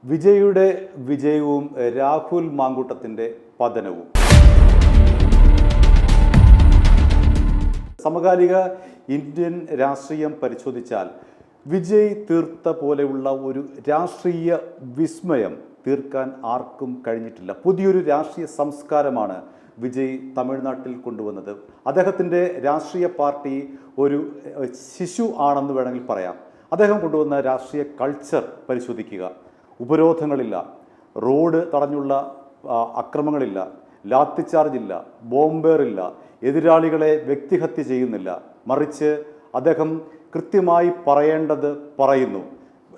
വിജയുടെ വിജയവും രാഹുൽ മാങ്കൂട്ടത്തിൻ്റെ പതനവും. സമകാലിക ഇന്ത്യൻ രാഷ്ട്രീയം പരിശോധിച്ചാൽ വിജയ് തീർത്ത പോലെയുള്ള ഒരു രാഷ്ട്രീയ വിസ്മയം തീർക്കാൻ ആർക്കും കഴിഞ്ഞിട്ടില്ല. പുതിയൊരു രാഷ്ട്രീയ സംസ്കാരമാണ് വിജയ് തമിഴ്നാട്ടിൽ കൊണ്ടുവന്നത്. അദ്ദേഹത്തിൻ്റെ രാഷ്ട്രീയ പാർട്ടി ഒരു ശിശു ആണെന്ന് വേണമെങ്കിൽ പറയാം. അദ്ദേഹം കൊണ്ടുവന്ന രാഷ്ട്രീയ കൾച്ചർ പരിശോധിക്കുക. ഉപരോധങ്ങളില്ല, റോഡ് തടഞ്ഞുള്ള അക്രമങ്ങളില്ല, ലാത്തിച്ചാർജില്ല, ബോംബേറില്ല, എതിരാളികളെ വ്യക്തിഹത്യ ചെയ്യുന്നില്ല. മറിച്ച് അദ്ദേഹം കൃത്യമായി പറയേണ്ടത് പറയുന്നു.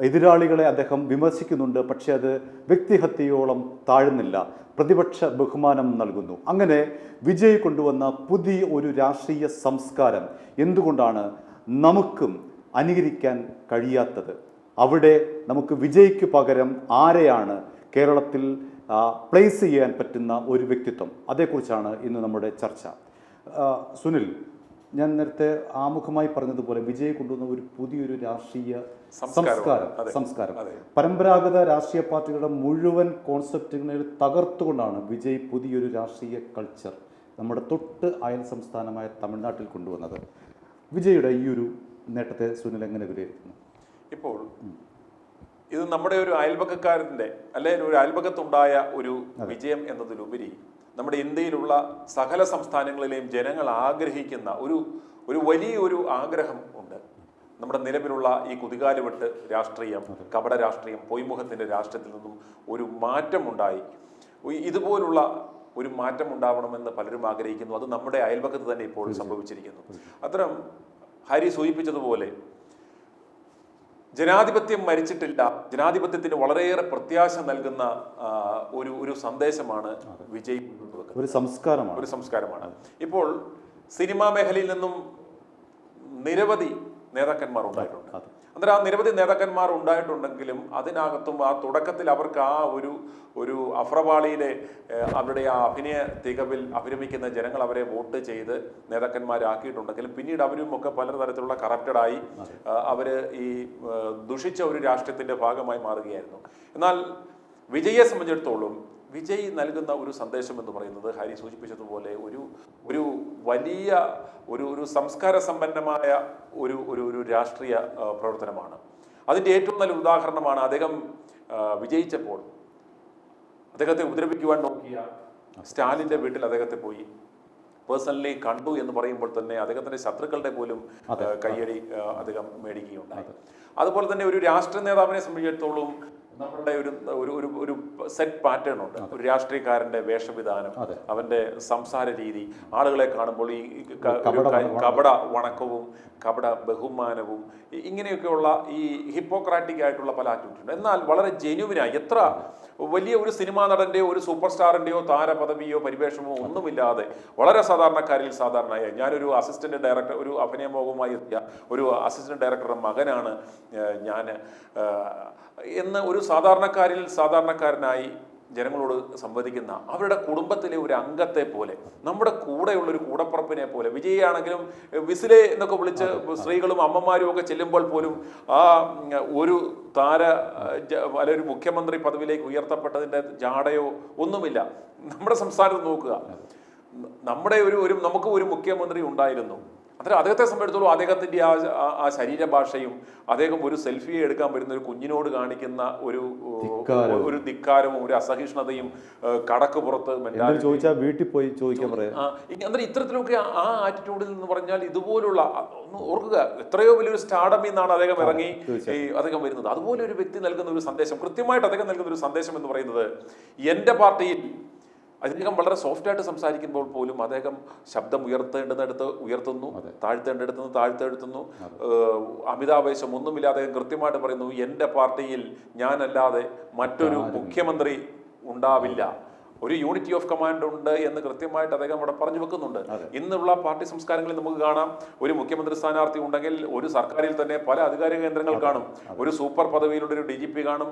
എതിരാളികളെ അദ്ദേഹം വിമർശിക്കുന്നുണ്ട്, പക്ഷേ അത് വ്യക്തിഹത്യയോളം താഴുന്നില്ല. പ്രതിപക്ഷ ബഹുമാനം നൽകുന്നു. അങ്ങനെ വിജയ് കൊണ്ടുവന്ന പുതിയ ഒരു രാഷ്ട്രീയ സംസ്കാരം എന്തുകൊണ്ടാണ് നമുക്കും അനുകരിക്കാൻ കഴിയാത്തത്? അവിടെ നമുക്ക് വിജയ്ക്ക് പകരം ആരെയാണ് കേരളത്തിൽ പ്ലേസ് ചെയ്യാൻ പറ്റുന്ന ഒരു വ്യക്തിത്വം? അതേക്കുറിച്ചാണ് ഇന്ന് നമ്മുടെ ചർച്ച. സുനിൽ, ഞാൻ നേരത്തെ ആമുഖമായി പറഞ്ഞതുപോലെ വിജയ് കൊണ്ടുവന്ന ഒരു പുതിയൊരു രാഷ്ട്രീയ സംസ്കാരം പരമ്പരാഗത രാഷ്ട്രീയ പാർട്ടികളുടെ മുഴുവൻ കോൺസെപ്റ്റുകളെ തകർത്തുകൊണ്ടാണ് വിജയ് പുതിയൊരു രാഷ്ട്രീയ കൾച്ചർ നമ്മുടെ തൊട്ട് അയൽ സംസ്ഥാനമായ തമിഴ്നാട്ടിൽ കൊണ്ടുവന്നത്. വിജയുടെ ഈ ഒരു നേട്ടത്തെ സുനിൽ എങ്ങനെ വിലയിരുത്തുന്നു? ഇപ്പോൾ ഇത് നമ്മുടെ ഒരു അയൽപക്കക്കാരൻ്റെ അല്ലെങ്കിൽ ഒരു അയൽപക്കത്തുണ്ടായ ഒരു വിജയം എന്നതിലുപരി നമ്മുടെ ഇന്ത്യയിലുള്ള സകല സംസ്ഥാനങ്ങളിലെയും ജനങ്ങൾ ആഗ്രഹിക്കുന്ന ഒരു വലിയൊരു ആഗ്രഹം ഉണ്ട്. നമ്മുടെ നിലവിലുള്ള ഈ കുതികാലുവെട്ട് രാഷ്ട്രീയം, കപട രാഷ്ട്രീയം, പൊയ്മുഖത്തിൻ്റെ രാഷ്ട്രീയത്തിൽ നിന്നും ഒരു മാറ്റം ഉണ്ടായി. ഇതുപോലുള്ള ഒരു മാറ്റം ഉണ്ടാവണമെന്ന് പലരും ആഗ്രഹിക്കുന്നു. അത് നമ്മുടെ അയൽപക്കത്ത് തന്നെ ഇപ്പോൾ സംഭവിച്ചിരിക്കുന്നു. അത്തരം ഹരി സൂചിപ്പിച്ചതുപോലെ ജനാധിപത്യം മരിച്ചിട്ടില്ല. ജനാധിപത്യത്തിന് വളരെയേറെ പ്രത്യാശ നൽകുന്ന ഒരു സന്ദേശമാണ് വിജയ്. ഒരു സംസ്കാരമാണ്. ഇപ്പോൾ സിനിമാ മേഖലയിൽ നിന്നും നിരവധി നേതാക്കന്മാർ ഉണ്ടായിട്ടുണ്ട്. അന്നേരം ആ നിരവധി നേതാക്കന്മാർ ഉണ്ടായിട്ടുണ്ടെങ്കിലും അതിനകത്തും ആ തുടക്കത്തിൽ അവർക്ക് ആ ഒരു അഫ്രവാളിയിലെ അവരുടെ ആ അഭിനയ തികവിൽ അഭിരമിക്കുന്ന ജനങ്ങൾ അവരെ വോട്ട് ചെയ്ത് നേതാക്കന്മാരാക്കിയിട്ടുണ്ടെങ്കിലും പിന്നീട് അവരും ഒക്കെ പലതരത്തിലുള്ള കറപ്റ്റഡായി അവര് ഈ ദുഷിച്ച ഒരു രാഷ്ട്രീയത്തിന്റെ ഭാഗമായി മാറുകയായിരുന്നു. എന്നാൽ വിജയെ സംബന്ധിച്ചിടത്തോളം വിജയ് നൽകുന്ന ഒരു സന്ദേശം എന്ന് പറയുന്നത് ഹരി സൂചിപ്പിച്ചതുപോലെ ഒരു വലിയ ഒരു സംസ്കാര സമ്പന്നമായ ഒരു രാഷ്ട്രീയ പ്രവർത്തനമാണ്. അതിൻ്റെ ഏറ്റവും നല്ല ഉദാഹരണമാണ് അദ്ദേഹം വിജയിച്ചപ്പോൾ അദ്ദേഹത്തെ ഉപദ്രവിക്കുവാൻ നോക്കിയ സ്റ്റാലിൻ്റെ വീട്ടിൽ അദ്ദേഹത്തെ പോയി പേഴ്സണലി കണ്ടു എന്ന് പറയുമ്പോൾ തന്നെ അദ്ദേഹത്തിൻ്റെ ശത്രുക്കളുടെ പോലും കയ്യടി അദ്ദേഹം മേടിക്കുകയുണ്ടായി. അതുപോലെ തന്നെ ഒരു രാഷ്ട്രീയ നേതാവിനെ സംബന്ധിച്ചിടത്തോളം നമ്മളുടെ ഒരു സെറ്റ് പാറ്റേൺ ഉണ്ട്. ഒരു രാഷ്ട്രീയക്കാരന്റെ വേഷവിധാനം, അവന്റെ സംസാര രീതി, ആളുകളെ കാണുമ്പോൾ ഈ കപട വണക്കവും കപട ബഹുമാനവും ഇങ്ങനെയൊക്കെയുള്ള ഈ ഹിപ്പോക്രാറ്റിക് ആയിട്ടുള്ള പല ആക്ടിവിറ്റി ഉണ്ട്. എന്നാൽ വളരെ ജെന്യുവിനായി എത്ര വലിയ ഒരു സിനിമാ നടന്റെയോ ഒരു സൂപ്പർ സ്റ്റാറിന്റെയോ താരപദവിയോ പരിവേഷമോ ഒന്നുമില്ലാതെ വളരെ സാധാരണക്കാരിൽ സാധാരണയായ ഞാനൊരു അസിസ്റ്റന്റ് ഡയറക്ടർ, ഒരു അഭിനയമോഹമായി എത്തിയ ഒരു അസിസ്റ്റന്റ് ഡയറക്ടറുടെ മകനാണ് ഞാൻ എന്ന് ഒരു സാധാരണക്കാരിൽ സാധാരണക്കാരനായി ജനങ്ങളോട് സംവദിക്കുന്ന അവരുടെ കുടുംബത്തിലെ ഒരു അംഗത്തെ പോലെ, നമ്മുടെ കൂടെയുള്ള ഒരു കൂടപ്പുറപ്പിനെ പോലെ. വിജയാണെങ്കിലും വിസിലെ എന്നൊക്കെ വിളിച്ച് സ്ത്രീകളും അമ്മമാരും ഒക്കെ ചെല്ലുമ്പോൾ പോലും ആ ഒരു അല്ലെ ഒരു മുഖ്യമന്ത്രി പദവിയിലേക്ക് ഉയർത്തപ്പെട്ടതിൻ്റെ ജാടയോ ഒന്നുമില്ല. നമ്മുടെ സംസ്ഥാനത്ത് നോക്കുക, നമ്മുടെ നമുക്ക് ഒരു മുഖ്യമന്ത്രി ഉണ്ടായിരുന്നു. അത്ര അദ്ദേഹത്തെ സംബന്ധിച്ചിടത്തോളം അദ്ദേഹത്തിൻ്റെ ആ ശരീരഭാഷയും അദ്ദേഹം ഒരു സെൽഫി എടുക്കാൻ വരുന്ന ഒരു കുഞ്ഞിനോട് കാണിക്കുന്ന ഒരു ധിക്കാരവും ഒരു അസഹിഷ്ണുതയും കടക്ക് പുറത്ത് ചോദിച്ചാൽ വീട്ടിൽ പോയി ചോദിക്കാൻ പറയാം. അന്നേരം ഇത്തരത്തിലൊക്കെ ആ ആറ്റിറ്റ്യൂഡിൽ നിന്ന് പറഞ്ഞാൽ ഇതുപോലുള്ള ഓർക്കുക, എത്രയോ വലിയൊരു സ്റ്റാർഡമിൽ നിന്നാണ് അദ്ദേഹം ഇറങ്ങി അദ്ദേഹം വരുന്നത്. അതുപോലെ ഒരു വ്യക്തി നൽകുന്ന ഒരു സന്ദേശം, കൃത്യമായിട്ട് അദ്ദേഹം നൽകുന്ന ഒരു സന്ദേശം എന്ന് പറയുന്നത്, എൻ്റെ പാർട്ടിയിൽ അദ്ദേഹം വളരെ സോഫ്റ്റായിട്ട് സംസാരിക്കുമ്പോൾ പോലും അദ്ദേഹം ശബ്ദം ഉയർത്തേണ്ടുന്നിടത്ത് ഉയർത്തുന്നു, താഴ്ത്തേണ്ടിടത്ത് താഴ്ത്തെടുത്തുന്നു. അമിതാവേശം ഒന്നുമില്ലാതെ അദ്ദേഹം കൃത്യമായിട്ട് പറയുന്നു, എൻ്റെ പാർട്ടിയിൽ ഞാനല്ലാതെ മറ്റൊരു മുഖ്യമന്ത്രി ഉണ്ടാവില്ല. ഒരു യൂണിറ്റി ഓഫ് കമാൻഡ് ഉണ്ട് എന്ന് കൃത്യമായിട്ട് അദ്ദേഹം അവിടെ പറഞ്ഞു വെക്കുന്നുണ്ട്. ഇന്നുള്ള പാർട്ടി സംസ്കാരങ്ങളിൽ നമുക്ക് കാണാം, ഒരു മുഖ്യമന്ത്രി സ്ഥാനാർത്ഥി ഉണ്ടെങ്കിൽ ഒരു സർക്കാരിൽ തന്നെ പല അധികാര കേന്ദ്രങ്ങൾ കാണും. ഒരു സൂപ്പർ പദവിയിലുള്ള ഒരു DGP കാണും,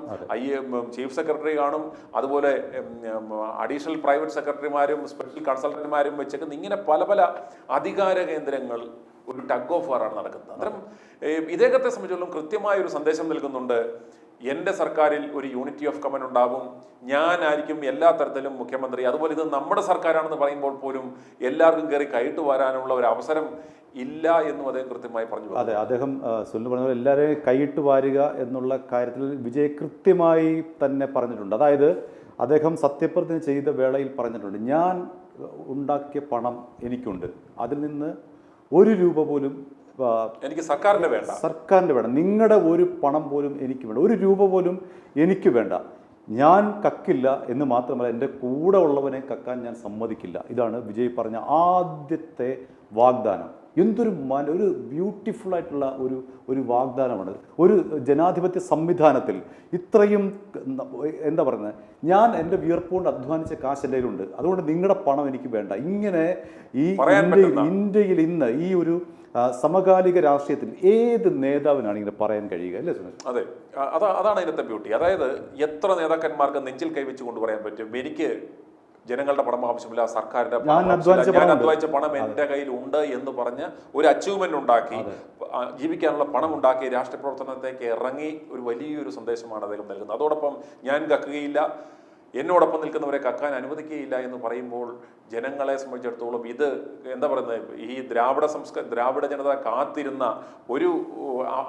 ചീഫ് സെക്രട്ടറി കാണും, അതുപോലെ അഡീഷണൽ പ്രൈവറ്റ് സെക്രട്ടറിമാരും സ്പെഷ്യൽ കൺസൾട്ടന്റുമാരും വെച്ചേക്കുന്ന ഇങ്ങനെ പല പല അധികാര കേന്ദ്രങ്ങൾ ഒരു ടഗ് ഓഫ് വാറാണ് നടക്കുന്നത്. അത്തരം ഇദ്ദേഹത്തെ സംബന്ധിച്ചിടത്തോളം കൃത്യമായ ഒരു സന്ദേശം നൽകുന്നുണ്ട്. എൻ്റെ സർക്കാരിൽ ഒരു യൂണിറ്റി ഓഫ് കമന്റ് ഉണ്ടാവും, ഞാനായിരിക്കും എല്ലാ തരത്തിലും മുഖ്യമന്ത്രി, അതുപോലെ ഇത് നമ്മുടെ സർക്കാരാണെന്ന് പറയുമ്പോൾ പോലും എല്ലാവർക്കും കയറി കൈയിട്ട് വരാനുള്ള ഒരു അവസരം ഇല്ല എന്നും അദ്ദേഹം കൃത്യമായി പറഞ്ഞു. അതെ, അദ്ദേഹം സുനിൽ പറഞ്ഞ എല്ലാവരെയും കൈയിട്ട് വാരുക എന്നുള്ള കാര്യത്തിൽ വിജയ് കൃത്യമായി തന്നെ പറഞ്ഞിട്ടുണ്ട്. അതായത് അദ്ദേഹം സത്യപ്രതിജ്ഞ ചെയ്ത വേളയിൽ പറഞ്ഞിട്ടുണ്ട്, ഞാൻ ഉണ്ടാക്കിയ പണം എനിക്കുണ്ട്, അതിൽ നിന്ന് ഒരു രൂപ പോലും എനിക്ക് സർക്കാരിൻ്റെ വേണ്ട, നിങ്ങളുടെ ഒരു പണം പോലും എനിക്ക് വേണ്ട, ഒരു രൂപ പോലും എനിക്ക് വേണ്ട, ഞാൻ കക്കില്ല എന്ന് മാത്രമല്ല എൻ്റെ കൂടെ ഉള്ളവനെ കക്കാൻ ഞാൻ സമ്മതിക്കില്ല. ഇതാണ് വിജയ് പറഞ്ഞ ആദ്യത്തെ വാഗ്ദാനം. എന്തൊരു ഒരു ബ്യൂട്ടിഫുൾ ആയിട്ടുള്ള ഒരു വാഗ്ദാനമാണ്. ഒരു ജനാധിപത്യ സംവിധാനത്തിൽ ഇത്രയും എന്താ പറയുന്നത്, ഞാൻ എൻ്റെ വിയർപ്പുകൊണ്ട് അധ്വാനിച്ച കാശ് എൻ്റെ കയ്യിലുണ്ട്, അതുകൊണ്ട് നിങ്ങളുടെ പണം എനിക്ക് വേണ്ട. ഇങ്ങനെ ഈ ഇന്ത്യയിൽ ഇന്ന് ഈ ഒരു സമകാലിക രാഷ്ട്രീയത്തിൽ ഏത് നേതാവിനാണ് ഇങ്ങനെ പറയാൻ കഴിയുക, അല്ലേ സുനിൽ? അതെ, അതാണ് ഇതിനകത്തെ ബ്യൂട്ടി. അതായത് എത്ര നേതാക്കന്മാർക്ക് നെഞ്ചിൽ കൈവച്ചുകൊണ്ട് പറയാൻ പറ്റും, എനിക്ക് ജനങ്ങളുടെ പണം ആവശ്യമില്ല, സർക്കാരിന്റെ ഞാൻ അധ്വാനിച്ച പണം എൻ്റെ കയ്യിൽ ഉണ്ട് എന്ന് പറഞ്ഞ് ഒരു അച്ചീവ്മെന്റ് ഉണ്ടാക്കി ജീവിക്കാനുള്ള പണം ഉണ്ടാക്കി രാഷ്ട്രീയ പ്രവർത്തനത്തേക്ക് ഇറങ്ങി ഒരു വലിയൊരു സന്ദേശമാണ് അദ്ദേഹം നൽകുന്നത്. അതോടൊപ്പം ഞാൻ കക്കുകയില്ല, എന്നോടൊപ്പം നിൽക്കുന്നവരെ കക്കാൻ അനുവദിക്കുകയില്ല എന്ന് പറയുമ്പോൾ ജനങ്ങളെ സംബന്ധിച്ചിടത്തോളം ഇത് എന്താ പറയുന്നത്, ഈ ദ്രാവിഡ ജനത കാത്തിരുന്ന ഒരു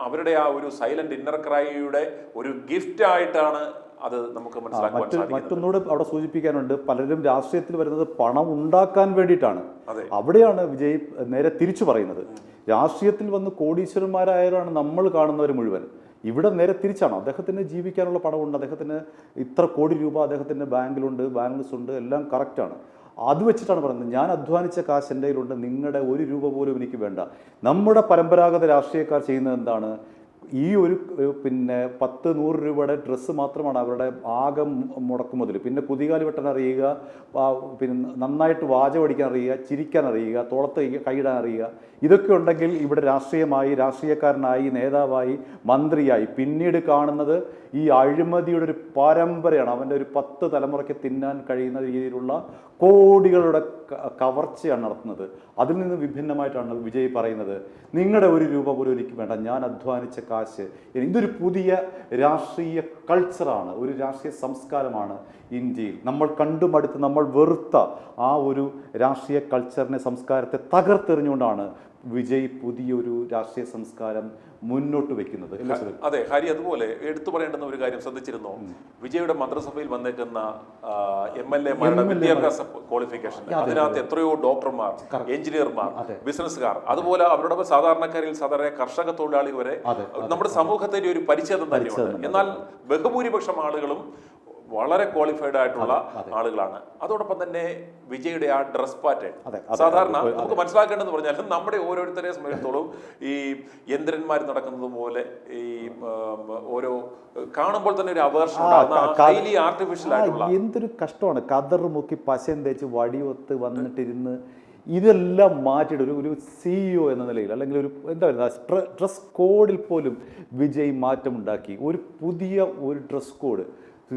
അവരുടെ ആ ഒരു സൈലന്റ് ഇന്നർ ക്രൈയുടെ ഒരു ഗിഫ്റ്റ് ആയിട്ടാണ് അത് നമുക്ക് മനസ്സിലാക്കാൻ സാധിക്കും. മറ്റൊന്നുകൂടെ അവിടെ സൂചിപ്പിക്കാനുണ്ട്, പലരും രാഷ്ട്രീയത്തിൽ വരുന്നത് പണം ഉണ്ടാക്കാൻ വേണ്ടിയിട്ടാണ്. അവിടെയാണ് വിജയ് നേരെ തിരിച്ചു പറയുന്നത്. രാഷ്ട്രീയത്തിൽ വന്ന് കോടീശ്വരന്മാരായാലാണ് നമ്മൾ കാണുന്നവർ മുഴുവൻ. ഇവിടെ നേരെ തിരിച്ചാണ്. അദ്ദേഹത്തിന് ജീവിക്കാനുള്ള പണമുണ്ട്, അദ്ദേഹത്തിന് ഇത്ര കോടി രൂപ അദ്ദേഹത്തിൻ്റെ ബാങ്കിലുണ്ട്, ബാലൻസ് ഉണ്ട്, എല്ലാം കറക്റ്റാണ്. അത് വെച്ചിട്ടാണ് പറയുന്നത്, ഞാൻ അധ്വാനിച്ച കാശ് എൻ്റെ കയ്യിലുണ്ട്, നിങ്ങളുടെ ഒരു രൂപ പോലും എനിക്ക് വേണ്ട. നമ്മുടെ പരമ്പരാഗത രാഷ്ട്രീയക്കാർ ചെയ്യുന്നത് എന്താണ്, ഈ ഒരു 10-100 രൂപയുടെ ഡ്രസ്സ് മാത്രമാണ് അവരുടെ ആകെ മുടക്കുമുതൽ. പിന്നെ കുതികാലി വെട്ടാൻ അറിയുക, പിന്നെ നന്നായിട്ട് വാചകം അടിക്കാൻ അറിയുക, ചിരിക്കാൻ അറിയുക, തോളത്ത് കൈയിടാൻ അറിയുക. ഇതൊക്കെ ഉണ്ടെങ്കിൽ ഇവിടെ രാഷ്ട്രീയക്കാരനായി, നേതാവായി, മന്ത്രിയായി പിന്നീട് കാണുന്നത് ഈ അഴിമതിയുടെ ഒരു പരമ്പരയാണ്. അവൻ്റെ ഒരു 10 തലമുറയ്ക്ക് തിന്നാൻ കഴിയുന്ന രീതിയിലുള്ള കോടികളുടെ കവർച്ചയാണ് നടത്തുന്നത്. അതിൽ നിന്ന് വിഭിന്നമായിട്ടാണ് വിജയ് പറയുന്നത്, നിങ്ങളുടെ ഒരു രൂപ പോലും എനിക്ക് വേണ്ട, ഞാൻ അധ്വാനിച്ച കാശ്. ഇതൊരു പുതിയ രാഷ്ട്രീയ കൾച്ചറാണ്, ഒരു രാഷ്ട്രീയ സംസ്കാരമാണ് ഇന്ത്യയിൽ. നമ്മൾ കണ്ടുമടുത്ത് നമ്മൾ വെറുത്ത ആ ഒരു രാഷ്ട്രീയ കൾച്ചറിനെ, സംസ്കാരത്തെ തകർത്തെറിഞ്ഞുകൊണ്ടാണ് വിജയ് പുതിയൊരു രാഷ്ട്രീയ സംസ്കാരം മുന്നോട്ട് വെക്കുന്നത്. അതെ ഹരി, അതുപോലെ എടുത്തു പറയേണ്ടുന്ന ഒരു കാര്യം ശ്രദ്ധിച്ചിരുന്നോ, വിജയുടെ മന്ത്രിസഭയിൽ വന്നേക്കുന്ന MLA-മാരുടെ വിദ്യാഭ്യാസ ക്വാളിഫിക്കേഷൻ, അതിനകത്ത് എത്രയോ ഡോക്ടർമാർ, എഞ്ചിനീയർമാർ, ബിസിനസ്സുകാർ, അതുപോലെ അവരുടെ സാധാരണക്കാരിൽ സാധാരണ കർഷക തൊഴിലാളി വരെ നമ്മുടെ സമൂഹത്തിന്റെ ഒരു പരിച്ഛേദം തന്നെയുണ്ട്. എന്നാൽ ബഹുഭൂരിപക്ഷം ആളുകളും വളരെ ക്വാളിഫൈഡ് ആയിട്ടുള്ള ആളുകളാണ്. അതോടൊപ്പം തന്നെ വിജയുടെ ആ ഡ്രസ് പാറ്റേൺ, സാധാരണ നമുക്ക് മനസ്സിലാക്കേണ്ടതെന്ന് പറഞ്ഞാൽ നമ്മുടെ ഓരോരുത്തരെ സംബന്ധിച്ചിടത്തോളം ഈ യന്ത്രന്മാർ നടക്കുന്നത് പോലെ ഈ ഓരോ കാണുമ്പോൾ തന്നെ ഒരു അവേർഷൻ ഹൈലി ആർട്ടിഫിഷ്യൽ ആയിട്ടുള്ള എന്തൊരു കഷ്ടമാണ്. കതർ മുക്കി പശയും തേച്ച് വടിയൊത്ത് വന്നിട്ടിരുന്ന് ഇതെല്ലാം മാറ്റിയിട്ട് ഒരു CEO എന്ന നിലയിൽ, അല്ലെങ്കിൽ ഒരു എന്താ പറയുക, ഡ്രസ് കോഡിൽ പോലും വിജയ് മാറ്റമുണ്ടാക്കി. ഒരു പുതിയ ഒരു ഡ്രസ് കോഡ്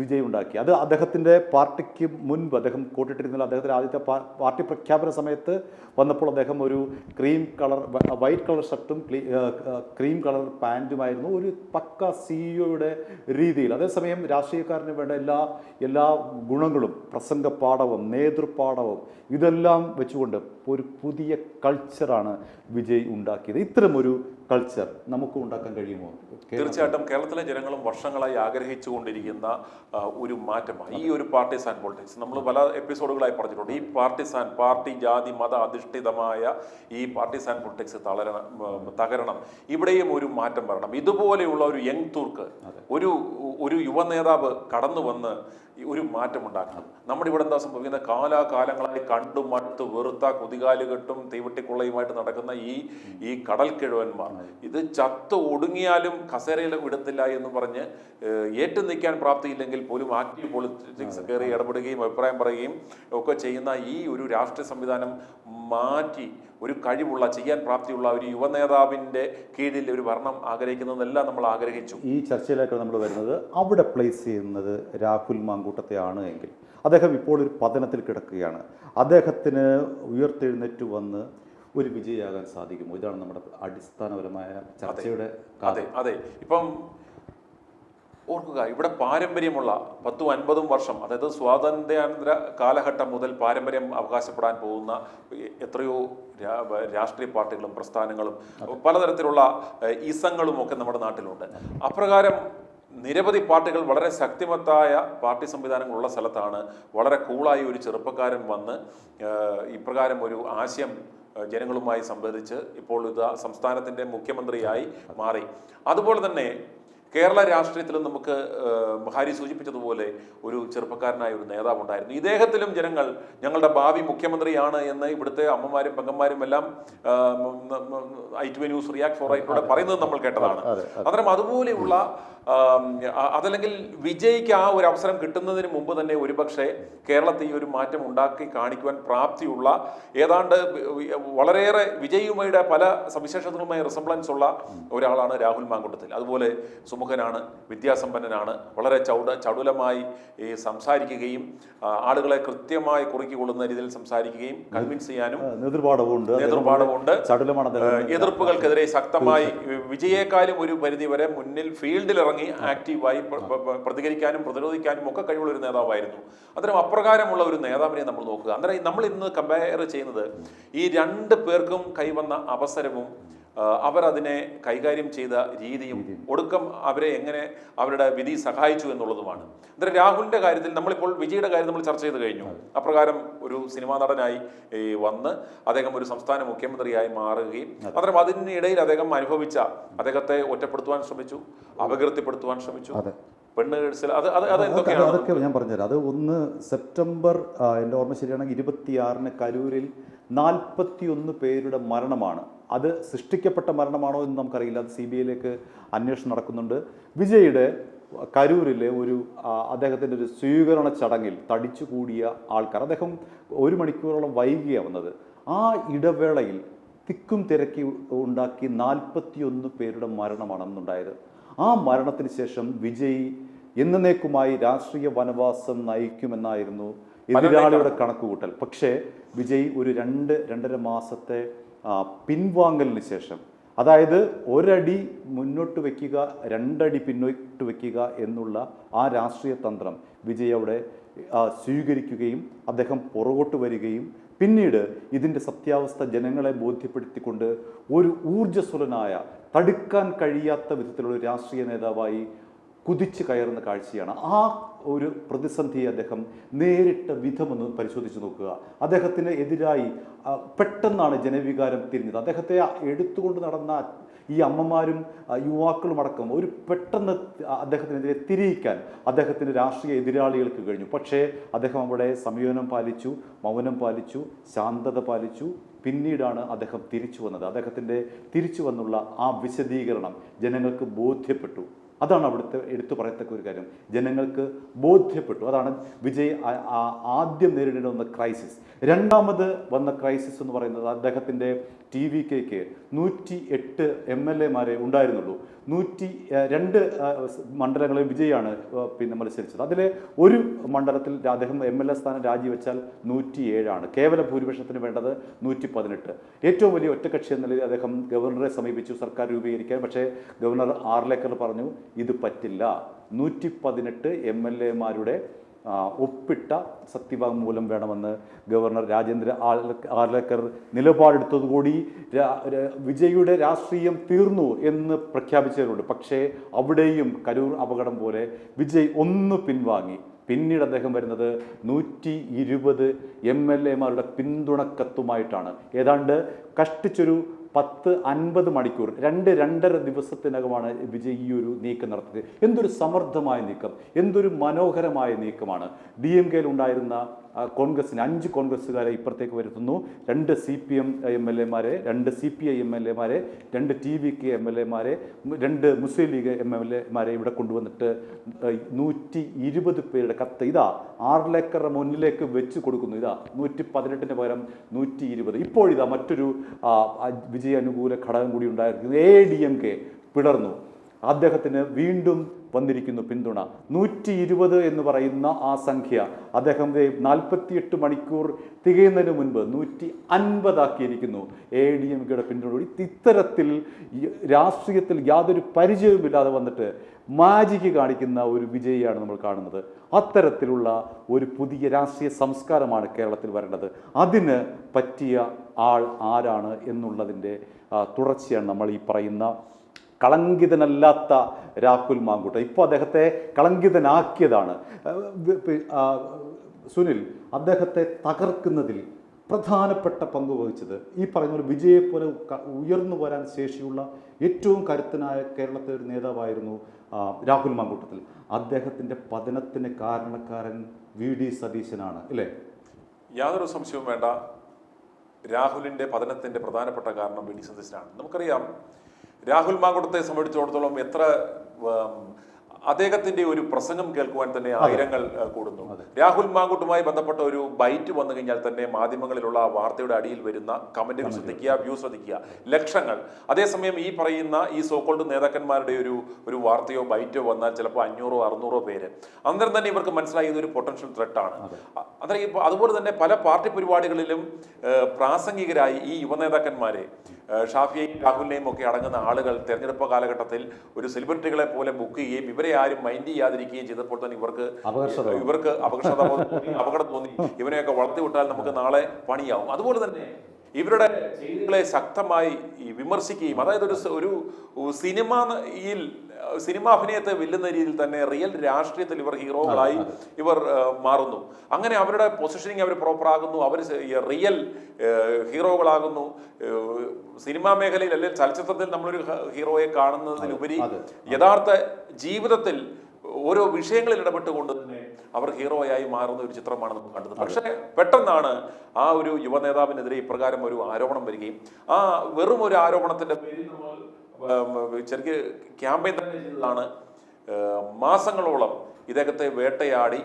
വിജയ് ഉണ്ടാക്കി. അത് അദ്ദേഹത്തിൻ്റെ പാർട്ടിക്ക് മുൻപ് അദ്ദേഹം കൂട്ടിട്ടിരുന്നില്ല. അദ്ദേഹത്തിൻ്റെ ആദ്യത്തെ പാർട്ടി പ്രഖ്യാപന സമയത്ത് വന്നപ്പോൾ അദ്ദേഹം ഒരു വൈറ്റ് കളർ ഷർട്ടും ക്രീം കളർ പാൻറ്റുമായിരുന്നു, ഒരു പക്ക CEOയുടെ രീതിയിൽ. അതേസമയം രാഷ്ട്രീയക്കാരന് വേണ്ട എല്ലാ ഗുണങ്ങളും, പ്രസംഗ പാഠവും നേതൃപാഠവും ഇതെല്ലാം വെച്ചുകൊണ്ട് ഒരു പുതിയ കൾച്ചറാണ് വിജയ് ഉണ്ടാക്കിയത്. ഇത്തരമൊരു കൾച്ചർ നമുക്ക് ഉണ്ടാക്കാൻ കഴിയുമോ? തീർച്ചയായിട്ടും കേരളത്തിലെ ജനങ്ങളും വർഷങ്ങളായി ആഗ്രഹിച്ചുകൊണ്ടിരിക്കുന്ന ഒരു മാറ്റമാണ് ഈ ഒരു പാർട്ടിസാൻ പൊളിറ്റിക്സ്. നമ്മൾ പല എപ്പിസോഡുകളായി പറഞ്ഞിട്ടുണ്ട്, ഈ പാർട്ടി ജാതി മത അധിഷ്ഠിതമായ ഈ പാർട്ടിസാൻ പൊളിറ്റിക്സ് തകരണം. ഇവിടെയും ഒരു മാറ്റം വരണം. ഇതുപോലെയുള്ള ഒരു യങ് തൂർക്ക്, ഒരു യുവ നേതാവ് കടന്നു വന്ന് ഒരു മാറ്റം ഉണ്ടാക്കണം. നമ്മുടെ ഇവിടെ എന്താ സംഭവിക്കുന്നത്, കാലാകാലങ്ങളായി കണ്ടു മടുത്ത് വെറുത്ത കുതികാലുകെട്ടും തീവട്ടിക്കൊള്ളയുമായിട്ട് നടക്കുന്ന ഈ കടൽ കിഴവന്മാർ, ഇത് ചത്ത് ഒടുങ്ങിയാലും കസേരയിൽ വിടത്തില്ല എന്ന് പറഞ്ഞ് ഏറ്റു നിൽക്കാൻ പ്രാപ്തിയില്ലെങ്കിൽ പോലും ആക്റ്റീവ് പൊളിറ്റിക്സ് കയറി ഇടപെടുകയും അഭിപ്രായം പറയുകയും ഒക്കെ ചെയ്യുന്ന ഈ ഒരു രാഷ്ട്രീയ സംവിധാനം മാറ്റി ഒരു കഴിവുള്ള, ചെയ്യാൻ പ്രാപ്തിയുള്ള ഒരു യുവ നേതാവിൻ്റെ കീഴിൽ ഒരു ഭരണം ആഗ്രഹിക്കുന്നതെല്ലാം നമ്മൾ ആഗ്രഹിച്ചു. ഈ ചർച്ചയിലേക്ക് നമ്മൾ വരുന്നത്, അവിടെ പ്ലേസ് ചെയ്യുന്നത് രാഹുൽ മാങ്കൂട്ടത്തെയാണ് എങ്കിൽ അദ്ദേഹം ഇപ്പോൾ ഒരു പതനത്തിൽ കിടക്കുകയാണ്. അദ്ദേഹത്തിന് ഉയർത്തെഴുന്നേറ്റ് വന്ന് ഒരു വിജയിയാകാൻ സാധിക്കുമോ? ഇതാണ് നമ്മുടെ അടിസ്ഥാനപരമായ ചർച്ചയുടെ. അതെ, ഇപ്പം ഓർക്കുക, ഇവിടെ പാരമ്പര്യമുള്ള 10-50 വർഷം, അതായത് സ്വാതന്ത്ര്യാനന്തര കാലഘട്ടം മുതൽ പാരമ്പര്യം അവകാശപ്പെടാൻ പോകുന്ന എത്രയോ രാഷ്ട്രീയ പാർട്ടികളും പ്രസ്ഥാനങ്ങളും പലതരത്തിലുള്ള ഇസങ്ങളും ഒക്കെ നമ്മുടെ നാട്ടിലുണ്ട്. അപ്രകാരം നിരവധി പാർട്ടികൾ, വളരെ ശക്തിമത്തായ പാർട്ടി സംവിധാനങ്ങളുള്ള സ്ഥലത്താണ് വളരെ കൂളായി ഒരു ചെറുപ്പക്കാരൻ വന്ന് ഇപ്രകാരം ഒരു ആശയം ജനങ്ങളുമായി സംവദിച്ച് ഇപ്പോൾ ഇത് സംസ്ഥാനത്തിൻ്റെ മുഖ്യമന്ത്രിയായി മാറി. അതുപോലെ തന്നെ കേരള രാഷ്ട്രീയത്തിലും നമുക്ക് ഹാരി സൂചിപ്പിച്ചതുപോലെ ഒരു ചെറുപ്പക്കാരനായ ഒരു നേതാവ് ഉണ്ടായിരുന്നു. ഇദ്ദേഹത്തിലും ജനങ്ങൾ ഞങ്ങളുടെ ഭാവി മുഖ്യമന്ത്രിയാണ് എന്ന് ഇവിടുത്തെ അമ്മമാരും പെങ്ങന്മാരും എല്ലാം ITV ന്യൂസ് റിയാക്ട് ഫോർ റൈറ്റിലൂടെ പറയുന്നത് നമ്മൾ കേട്ടതാണ്. അന്നേരം അതുപോലെയുള്ള അതല്ലെങ്കിൽ വിജയ്ക്ക് ആ ഒരു അവസരം കിട്ടുന്നതിന് മുമ്പ് തന്നെ ഒരുപക്ഷെ കേരളത്തിൽ ഈ ഒരു മാറ്റം ഉണ്ടാക്കി കാണിക്കുവാൻ പ്രാപ്തിയുള്ള ഏതാണ്ട് വളരെയേറെ വിജയുമായുടെ പല സവിശേഷതകളുമായി റിസംബ്ലൻസ് ഉള്ള ഒരാളാണ് രാഹുൽ മാങ്കൂട്ടത്തിൽ. അതുപോലെ സുമുഖനാണ്, വിദ്യാസമ്പന്നനാണ്, വളരെ ചടുലമായി സംസാരിക്കുകയും ആളുകളെ കൃത്യമായി കുറിക്കൊള്ളുന്ന രീതിയിൽ സംസാരിക്കുകയും കൺവിൻസ് ചെയ്യാനും നേതൃപാഠവുമുണ്ട്. എതിർപ്പുകൾക്കെതിരെ ശക്തമായി വിജയേക്കാളും ഒരു പരിധിവരെ മുന്നിൽ ഫീൽഡിൽ ഇറങ്ങി ആക്റ്റീവായി പ്രതികരിക്കാനും പ്രതിരോധിക്കാനും ഒക്കെ കഴിവുള്ള ഒരു നേതാവായിരുന്നു. അന്നേരം അപ്രകാരമുള്ള ഒരു നേതാവിനെ നമ്മൾ നോക്കുക. അന്നേരം നമ്മൾ ഇന്ന് കമ്പയർ ചെയ്യുന്നത് ഈ രണ്ട് പേർക്കും കൈവന്ന അവസരവും അവരതിനെ കൈകാര്യം ചെയ്ത രീതിയും ഒടുക്കം അവരെ എങ്ങനെ അവരുടെ വിധി സഹായിച്ചു എന്നുള്ളതുമാണ്. അന്നേരം രാഹുലിന്റെ കാര്യത്തിൽ നമ്മളിപ്പോൾ വിജയുടെ കാര്യം നമ്മൾ ചർച്ച ചെയ്ത് കഴിഞ്ഞു. അപ്രകാരം ഒരു സിനിമാ നടനായി വന്ന് അദ്ദേഹം ഒരു സംസ്ഥാന മുഖ്യമന്ത്രിയായി മാറുകയും അന്നേരം അതിനിടയിൽ അദ്ദേഹം അനുഭവിച്ച അദ്ദേഹത്തെ ഒറ്റപ്പെടുത്തുവാൻ ശ്രമിച്ചു, അപകീർത്തിപ്പെടുത്തുവാൻ ശ്രമിച്ചു. അതൊക്കെ ഞാൻ പറഞ്ഞുതരാം. അത് 1 സെപ്റ്റംബർ എൻ്റെ ഓർമ്മ ശരിയാണെങ്കിൽ 26-ന് കരൂരിൽ 41 പേരുടെ മരണമാണ്. അത് സൃഷ്ടിക്കപ്പെട്ട മരണമാണോ എന്ന് നമുക്കറിയില്ല. അത് CBIയിലേക്ക് അന്വേഷണം നടക്കുന്നുണ്ട്. വിജയുടെ കരൂരിലെ അദ്ദേഹത്തിൻ്റെ ഒരു സ്വീകരണ ചടങ്ങിൽ തടിച്ചു കൂടിയ ആൾക്കാർ, അദ്ദേഹം 1 മണിക്കൂറോളം വൈകിയാണ് വന്നത്. ആ ഇടവേളയിൽ തിക്കും തിരക്കി ഉണ്ടാക്കി 41 പേരുടെ മരണമാണ് അന്നുണ്ടായത്. ആ മരണത്തിന് ശേഷം വിജയ് എന്നേക്കുമായി രാഷ്ട്രീയ വനവാസം നയിക്കുമെന്നായിരുന്നു എതിരാളിയുടെ കണക്കുകൂട്ടൽ. പക്ഷേ വിജയ് ഒരു 2-2.5 മാസത്തെ പിൻവാങ്ങലിന് ശേഷം, അതായത് 1 അടി മുന്നോട്ട് വയ്ക്കുക 2 അടി പിന്നോട്ട് വയ്ക്കുക എന്നുള്ള ആ രാഷ്ട്രീയ തന്ത്രം വിജയ് അവിടെ സ്വീകരിക്കുകയും അദ്ദേഹം പുറകോട്ട് വരികയും പിന്നീട് ഇതിൻ്റെ സത്യാവസ്ഥ ജനങ്ങളെ ബോധ്യപ്പെടുത്തിക്കൊണ്ട് ഒരു ഊർജ്ജസ്വലനായ, തടുക്കാൻ കഴിയാത്ത വിധത്തിലുള്ള ഒരു രാഷ്ട്രീയ നേതാവായി കുതിച്ചു കയറുന്ന കാഴ്ചയാണ്. ആ ഒരു പ്രതിസന്ധിയെ അദ്ദേഹം നേരിട്ട വിധമെന്ന് പരിശോധിച്ച് നോക്കുക. അദ്ദേഹത്തിന് എതിരായി പെട്ടെന്നാണ് ജനവികാരം തിരിഞ്ഞത്. അദ്ദേഹത്തെ എടുത്തുകൊണ്ട് നടന്ന ഈ അമ്മമാരും യുവാക്കളും അടക്കം ഒരു പെട്ടെന്ന് അദ്ദേഹത്തിനെതിരെ തിരിയിക്കാൻ അദ്ദേഹത്തിന് രാഷ്ട്രീയ എതിരാളികൾക്ക് കഴിഞ്ഞു. പക്ഷേ അദ്ദേഹം അവിടെ സംയമനം പാലിച്ചു, മൗനം പാലിച്ചു, ശാന്തത പാലിച്ചു. പിന്നീടാണ് അദ്ദേഹം തിരിച്ചു വന്നത്. അദ്ദേഹത്തിൻ്റെ തിരിച്ചു വന്നുള്ള ആ വിശദീകരണം ജനങ്ങൾക്ക് ബോധ്യപ്പെട്ടു. അതാണ് അവിടുത്തെ എടുത്തു പറയത്തക്ക ഒരു കാര്യം. ജനങ്ങൾക്ക് ബോധ്യപ്പെട്ടു. അതാണ് വിജയ് ആദ്യം നേരിടേണ്ടി വന്ന ക്രൈസിസ്. രണ്ടാമത് വന്ന ക്രൈസിസ് എന്ന് പറയുന്നത് അദ്ദേഹത്തിൻ്റെ TVKക്ക് 108 MLA-മാരെ ഉണ്ടായിരുന്നുള്ളൂ. 102 മണ്ഡലങ്ങളിൽ വിജയാണ് മത്സരിച്ചത്. അതിലെ ഒരു മണ്ഡലത്തിൽ അദ്ദേഹം MLA സ്ഥാനം രാജിവെച്ചാൽ 107 കേവല ഭൂരിപക്ഷത്തിന് വേണ്ടത് 118. ഏറ്റവും വലിയ ഒറ്റക്കക്ഷി എന്ന നിലയിൽ അദ്ദേഹം ഗവർണറെ സമീപിച്ചു സർക്കാർ രൂപീകരിക്കാൻ. പക്ഷേ ഗവർണർ ആർലേക്കർ പറഞ്ഞു ഇത് പറ്റില്ല. 118 MLA-മാരുടെ ഒപ്പിട്ട സത്യവാങ്മൂലം വേണമെന്ന് ഗവർണർ രാജേന്ദ്ര ആർലേക്കർ നിലപാടെടുത്തതുകൂടി വിജയുടെ രാഷ്ട്രീയം തീർന്നു എന്ന് പ്രഖ്യാപിച്ചവരുണ്ട്. പക്ഷേ അവിടെയും കരൂർ അപകടം പോലെ വിജയ് ഒന്ന് പിൻവാങ്ങി. പിന്നീട് അദ്ദേഹം വരുന്നത് 120 MLA-മാരുടെ പിന്തുണക്കത്തുമായിട്ടാണ്. ഏതാണ്ട് കഷ്ടിച്ചൊരു 10-50 മണിക്കൂർ, 2-2.5 ദിവസത്തിനകമാണ് വിജയ് ഈ ഒരു നീക്കം നടത്തിയത്. എന്തൊരു സമർത്ഥമായ നീക്കം, എന്തൊരു മനോഹരമായ നീക്കമാണ്. DMK-യിൽ ഉണ്ടായിരുന്ന കോൺഗ്രസിന് 5 കോൺഗ്രസ്സുകാരെ ഇപ്പുറത്തേക്ക് വരുത്തുന്നു. 2 CPM MLA-മാരെ, 2 CPI MLA-മാരെ, 2 TVK MLA-മാരെ, 2 മുസ്ലിം ലീഗ് MLA-മാരെ ഇവിടെ കൊണ്ടുവന്നിട്ട് 120 പേരുടെ കത്ത് ഇതാ ആർലേക്കറുടെ മുന്നിലേക്ക് വെച്ച് കൊടുക്കുന്നു. ഇതാ 118-ന് പകരം 120. ഇപ്പോഴിതാ മറ്റൊരു വിജയ അനുകൂല ഘടകം കൂടി ഉണ്ടായിരിക്കുന്നു. ADMK പിളർന്നു. അദ്ദേഹത്തിന് വീണ്ടും വന്നിരിക്കുന്നു പിന്തുണ. 120 എന്ന് പറയുന്ന ആ സംഖ്യ അദ്ദേഹം 48 മണിക്കൂർ തികയുന്നതിന് മുൻപ് 150 ആക്കിയിരിക്കുന്നു. ADMK-യുടെ പിന്തുണയോടെ ഇത്തരത്തിൽ രാഷ്ട്രീയത്തിൽ യാതൊരു പരിചയവുമില്ലാതെ വന്നിട്ട് മാജിക്ക് കാണിക്കുന്ന ഒരു വിജയിയാണ് നമ്മൾ കാണുന്നത്. അത്തരത്തിലുള്ള ഒരു പുതിയ രാഷ്ട്രീയ സംസ്കാരമാണ് കേരളത്തിൽ വരേണ്ടത്. അതിന് പറ്റിയ ആൾ ആരാണ് എന്നുള്ളതിൻ്റെ തുടർച്ചയാണ് നമ്മൾ ഈ പറയുന്ന കളങ്കിതനല്ലാത്ത രാഹുൽ മാങ്കൂട്ടം. ഇപ്പോൾ അദ്ദേഹത്തെ കളങ്കിതനാക്കിയതാണ്. സുനിൽ, അദ്ദേഹത്തെ തകർക്കുന്നതിൽ പ്രധാനപ്പെട്ട പങ്ക് വഹിച്ചത് ഈ പറയുന്ന ഒരു വിജയെപ്പോലെ ഉയർന്നു വരാൻ ശേഷിയുള്ള ഏറ്റവും കരുത്തനായ കേരളത്തിലെ ഒരു നേതാവായിരുന്നു രാഹുൽ മാങ്കൂട്ടത്തിൽ. അദ്ദേഹത്തിൻ്റെ പതനത്തിന് കാരണക്കാരൻ VD സതീശനാണ്, അല്ലേ? യാതൊരു സംശയവും വേണ്ട. രാഹുലിൻ്റെ പതനത്തിൻ്റെ പ്രധാനപ്പെട്ട കാരണം VD സതീശനാണ്. നമുക്കറിയാം, രാഹുൽ മാങ്കൂട്ടത്തെ സംബന്ധിച്ചിടത്തോളം എത്ര അദ്ദേഹത്തിന്റെ ഒരു പ്രസംഗം കേൾക്കുവാൻ തന്നെ ആയിരങ്ങൾ കൂടുന്നു. രാഹുൽ മാങ്കൂട്ടുമായി ബന്ധപ്പെട്ട ഒരു ബൈറ്റ് വന്നു കഴിഞ്ഞാൽ തന്നെ മാധ്യമങ്ങളിലുള്ള വാർത്തയുടെ അടിയിൽ വരുന്ന കമന്റുകൾ ശ്രദ്ധിക്കുക, വ്യൂ ശ്രദ്ധിക്കുക, ലക്ഷങ്ങൾ. അതേസമയം ഈ പറയുന്ന ഈ സോക്കോൾഡ് നേതാക്കന്മാരുടെ ഒരു വാർത്തയോ ബൈറ്റോ വന്നാൽ ചിലപ്പോൾ 500-600 പേര്. അന്നേരം തന്നെ ഇവർക്ക് മനസ്സിലായി ഇതൊരു പൊട്ടൻഷ്യൽ ത്രെട്ടാണ്. അന്നേരം അതുപോലെ തന്നെ പല പാർട്ടി പരിപാടികളിലും പ്രാസംഗികരായി ഈ യുവനേതാക്കന്മാരെ ഷാഫിയെയും രാഹുലിനെയും ഒക്കെ അടങ്ങുന്ന ആളുകൾ തെരഞ്ഞെടുപ്പ് കാലഘട്ടത്തിൽ ഒരു സെലിബ്രിറ്റികളെ പോലെ ബുക്ക് ചെയ്യുകയും ഇവരെ ആരും മൈൻഡ് ചെയ്യാതിരിക്കുകയും ചെയ്തപ്പോൾ തന്നെ ഇവർക്ക് അപകടം തോന്നി. ഇവനെയൊക്കെ വളർത്തി വിട്ടാൽ നമുക്ക് നാളെ പണിയാവും. അതുപോലെ തന്നെ ഇവരുടെ ചെയ്തികളെ ശക്തമായി വിമർശിക്കുകയും, അതായത് ഒരു സിനിമ അഭിനയത്തെ വെല്ലുന്ന രീതിയിൽ തന്നെ റിയൽ രാഷ്ട്രീയത്തിൽ ഇവർ ഹീറോകളായി ഇവർ മാറുന്നു. അങ്ങനെ അവരുടെ പൊസിഷനിങ് അവർ പ്രോപ്പർ ആകുന്നു, അവർ റിയൽ ഹീറോകളാകുന്നു. സിനിമാ മേഖലയിൽ അല്ലെങ്കിൽ ചലച്ചിത്രത്തിൽ നമ്മളൊരു ഹീറോയെ കാണുന്നതിലുപരി യഥാർത്ഥ ജീവിതത്തിൽ ഓരോ വിഷയങ്ങളിൽ ഇടപെട്ടുകൊണ്ട് തന്നെ അവർ ഹീറോയായി മാറുന്ന ഒരു ചിത്രമാണ് നമുക്ക് കണ്ടത്. പക്ഷേ പെട്ടെന്നാണ് ആ ഒരു യുവ നേതാവിനെതിരെ ഇപ്രകാരം ഒരു ആരോപണം വരികയും ആ വെറും ഒരു ആരോപണത്തിന്റെ പേരിൽ നമ്മൾ ശരിക്ക് ക്യാമ്പയിൻ തന്നെ ചെയ്തതാണ്. മാസങ്ങളോളം ഇദ്ദേഹത്തെ വേട്ടയാടി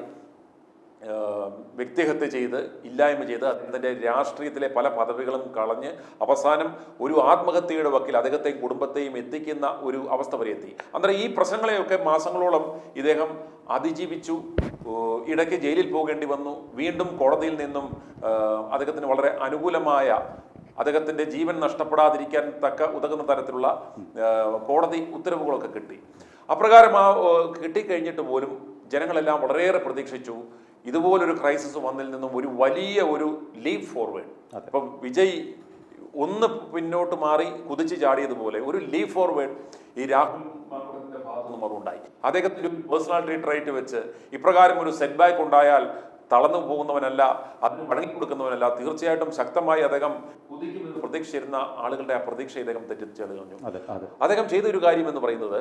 വ്യക്തിഹത്യ ചെയ്ത് ഇല്ലായ്മ ചെയ്ത് അദ്ദേഹത്തിൻ്റെ രാഷ്ട്രീയത്തിലെ പല പദവികളും കളഞ്ഞ് അവസാനം ഒരു ആത്മഹത്യയുടെ വക്കിൽ അദ്ദേഹത്തെയും കുടുംബത്തെയും എത്തിക്കുന്ന ഒരു അവസ്ഥ വരെ എത്തി. അന്നേരം ഈ പ്രശ്നങ്ങളെയൊക്കെ മാസങ്ങളോളം ഇദ്ദേഹം അതിജീവിച്ചു. ഇടയ്ക്ക് ജയിലിൽ പോകേണ്ടി വന്നു. വീണ്ടും കോടതിയിൽ നിന്നും അദ്ദേഹത്തിന് വളരെ അനുകൂലമായ, അദ്ദേഹത്തിൻ്റെ ജീവൻ നഷ്ടപ്പെടാതിരിക്കാൻ ഉതകുന്ന തരത്തിലുള്ള കോടതി ഉത്തരവുകളൊക്കെ കിട്ടി. അപ്രകാരം കിട്ടിക്കഴിഞ്ഞിട്ട് പോലും ജനങ്ങളെല്ലാം വളരെയേറെ പ്രതീക്ഷിച്ചു ഇതുപോലൊരു ക്രൈസിസ് വന്നതിൽ നിന്നും ഒരു വലിയ ഒരു ലീപ്പ് ഫോർവേഡ്. ഇപ്പം വിജയ് ഒന്ന് പിന്നോട്ട് മാറി കുതിച്ചു ചാടിയതുപോലെ ഒരു ലീപ്പ് ഫോർവേഡ് ഈ രാഹുൽ മാങ്കൂട്ടത്തിന്റെ ഭാഗത്തുനിന്നും അതുണ്ടായി. അദ്ദേഹത്തിന്റെ ഒരു പേഴ്സണാലിറ്റി ട്രൈറ്റ് വെച്ച് ഇപ്രകാരം ഒരു സെറ്റ് ബാക്ക് ഉണ്ടായാൽ തളർന്നു പോകുന്നവനല്ല, അതിന് വഴങ്ങി കൊടുക്കുന്നവനല്ല. തീർച്ചയായിട്ടും ശക്തമായി അദ്ദേഹം കുതിക്കുമെന്ന് പ്രതീക്ഷിച്ചിരുന്ന ആളുകളുടെ ആ പ്രതീക്ഷ ഇദ്ദേഹം തെറ്റിച്ചെടുക്കുന്നു. അദ്ദേഹം ചെയ്തൊരു കാര്യം എന്ന് പറയുന്നത്,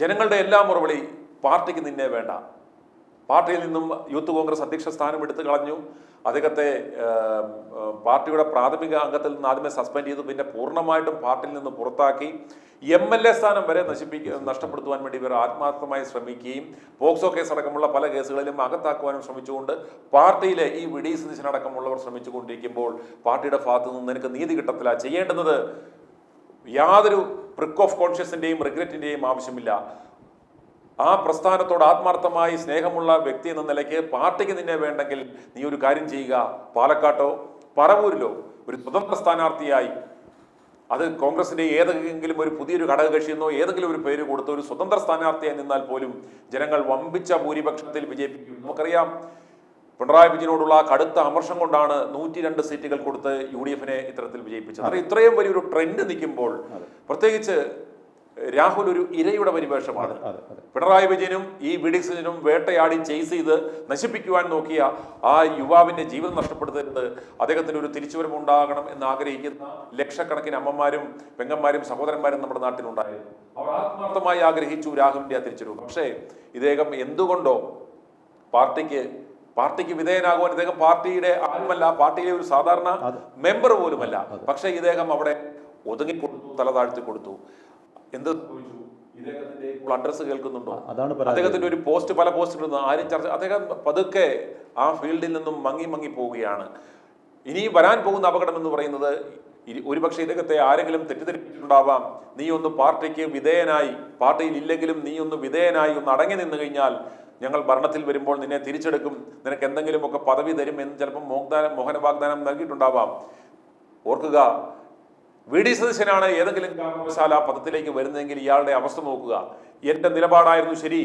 ജനങ്ങളുടെ എല്ലാ മുറവിളി പാർട്ടിക്ക് നിന്നെ വേണ്ട, പാർട്ടിയിൽ നിന്നും യൂത്ത് കോൺഗ്രസ് അധ്യക്ഷ സ്ഥാനം എടുത്തു കളഞ്ഞു. അദ്ദേഹത്തെ പാർട്ടിയുടെ പ്രാഥമിക അംഗത്തിൽ നിന്ന് ആദ്യമേ സസ്പെൻഡ് ചെയ്തു, പിന്നെ പൂർണ്ണമായിട്ടും പാർട്ടിയിൽ നിന്ന് പുറത്താക്കി. MLA സ്ഥാനം വരെ നഷ്ടപ്പെടുത്തുവാൻ വേണ്ടി ഇവർ ആത്മാർത്ഥമായി ശ്രമിക്കുകയും പോക്സോ കേസ് അടക്കമുള്ള പല കേസുകളിലും അകത്താക്കുവാനും ശ്രമിച്ചുകൊണ്ട് പാർട്ടിയിലെ ഈ VD സതീശനടക്കമുള്ളവർ ശ്രമിച്ചുകൊണ്ടിരിക്കുമ്പോൾ പാർട്ടിയുടെ ഭാഗത്തു നിന്ന് നിനക്ക് നീതി കിട്ടത്തില്ല, ചെയ്യേണ്ടുന്നത് യാതൊരു പ്രിക്ക് ഓഫ് കോൺഷ്യസിന്റെയും റിഗ്രറ്റിന്റെയും ആവശ്യമില്ല. ആ പ്രസ്ഥാനത്തോട് ആത്മാർത്ഥമായി സ്നേഹമുള്ള വ്യക്തി എന്ന നിലയ്ക്ക് പാർട്ടിക്ക് നിന്നെ വേണ്ടെങ്കിൽ നീ ഒരു കാര്യം ചെയ്യുക, പാലക്കാട്ടോ പറവൂരിലോ ഒരു സ്വതന്ത്ര സ്ഥാനാർത്ഥിയായി, അത് കോൺഗ്രസിന്റെ ഏതെങ്കിലും ഒരു പുതിയൊരു ഘടകകക്ഷിയെന്നോ ഏതെങ്കിലും ഒരു പേര് കൊടുത്ത് ഒരു സ്വതന്ത്ര സ്ഥാനാർത്ഥിയായി നിന്നാൽ പോലും ജനങ്ങൾ വമ്പിച്ച ഭൂരിപക്ഷത്തിൽ വിജയിപ്പിക്കും. നമുക്കറിയാം, പിണറായി വിജയനോടുള്ള കടുത്ത അമർഷം കൊണ്ടാണ് 102 സീറ്റുകൾ കൊടുത്ത് UDF ഇത്തരത്തിൽ വിജയിപ്പിച്ചത്. അത് ഇത്രയും വലിയൊരു ട്രെൻഡ് നിൽക്കുമ്പോൾ, പ്രത്യേകിച്ച് രാഹുൽ ഒരു ഇരയുടെ പരിവേഷമാണ്. പിണറായി വിജയനും ഈ VD സതീശനും വേട്ടയാടി ചേസ് ചെയ്ത് നശിപ്പിക്കുവാൻ നോക്കിയ ആ യുവാവിന്റെ ജീവൻ നഷ്ടപ്പെടുത്തരുത്, അദ്ദേഹത്തിന് ഒരു തിരിച്ചുവരവുണ്ടാകണം എന്ന് ആഗ്രഹിക്കുന്ന ലക്ഷക്കണക്കിന് അമ്മമാരും പെങ്ങന്മാരും സഹോദരന്മാരും നമ്മുടെ നാട്ടിലുണ്ടായിരുന്നു. അവർ ആത്മാർത്ഥമായി ആഗ്രഹിച്ചു രാഹുലിന്റെ ആ തിരിച്ചുവരവ്. പക്ഷേ ഇദ്ദേഹം എന്തുകൊണ്ടോ പാർട്ടിക്ക് വിധേയനാകുവാൻ, ഇദ്ദേഹം പാർട്ടിയുടെ ആരുമല്ല, പാർട്ടിയിലെ ഒരു സാധാരണ മെമ്പർ പോലുമല്ല. പക്ഷെ ഇദ്ദേഹം അവിടെ ഒതുങ്ങിക്കൊടുത്തു, തല താഴ്ത്തി കൊടുത്തു. എന്ത് സംഭവിച്ചു? ഇദ്ദേഹത്തിന്റെ അഡ്രസ് കേൾക്കുന്നുണ്ടോ? അദ്ദേഹത്തിന്റെ ഒരു പോസ്റ്റ്, പല പോസ്റ്റുകളും ആരും ചർച്ച, അദ്ദേഹം പതുക്കെ ആ ഫീൽഡിൽ നിന്നും മങ്ങി പോവുകയാണ്. ഇനി വരാൻ പോകുന്ന അപകടം എന്ന് പറയുന്നത്, ഒരുപക്ഷെ ഇദ്ദേഹത്തെ ആരെങ്കിലും തെറ്റിദ്ധരിപ്പിച്ചിട്ടുണ്ടാവാം. നീ ഒന്ന് പാർട്ടിക്ക് വിധേയനായി, പാർട്ടിയിൽ ഇല്ലെങ്കിലും നീ ഒന്ന് വിധേയനായി ഒന്ന് അടങ്ങി നിന്ന് കഴിഞ്ഞാൽ ഞങ്ങൾ ഭരണത്തിൽ വരുമ്പോൾ നിന്നെ തിരിച്ചെടുക്കും, നിനക്ക് എന്തെങ്കിലുമൊക്കെ പദവി തരും എന്ന് ചിലപ്പോൾ മോഹന വാഗ്ദാനം നൽകിയിട്ടുണ്ടാവാം. ഓർക്കുക, VD സതീശനാണ് ഏതെങ്കിലും കാരണവശാൽ ആ പദത്തിലേക്ക് വരുന്നതെങ്കിൽ ഇയാളുടെ അവസ്ഥ നോക്കുക. എൻ്റെ നിലപാടായിരുന്നു ശരി,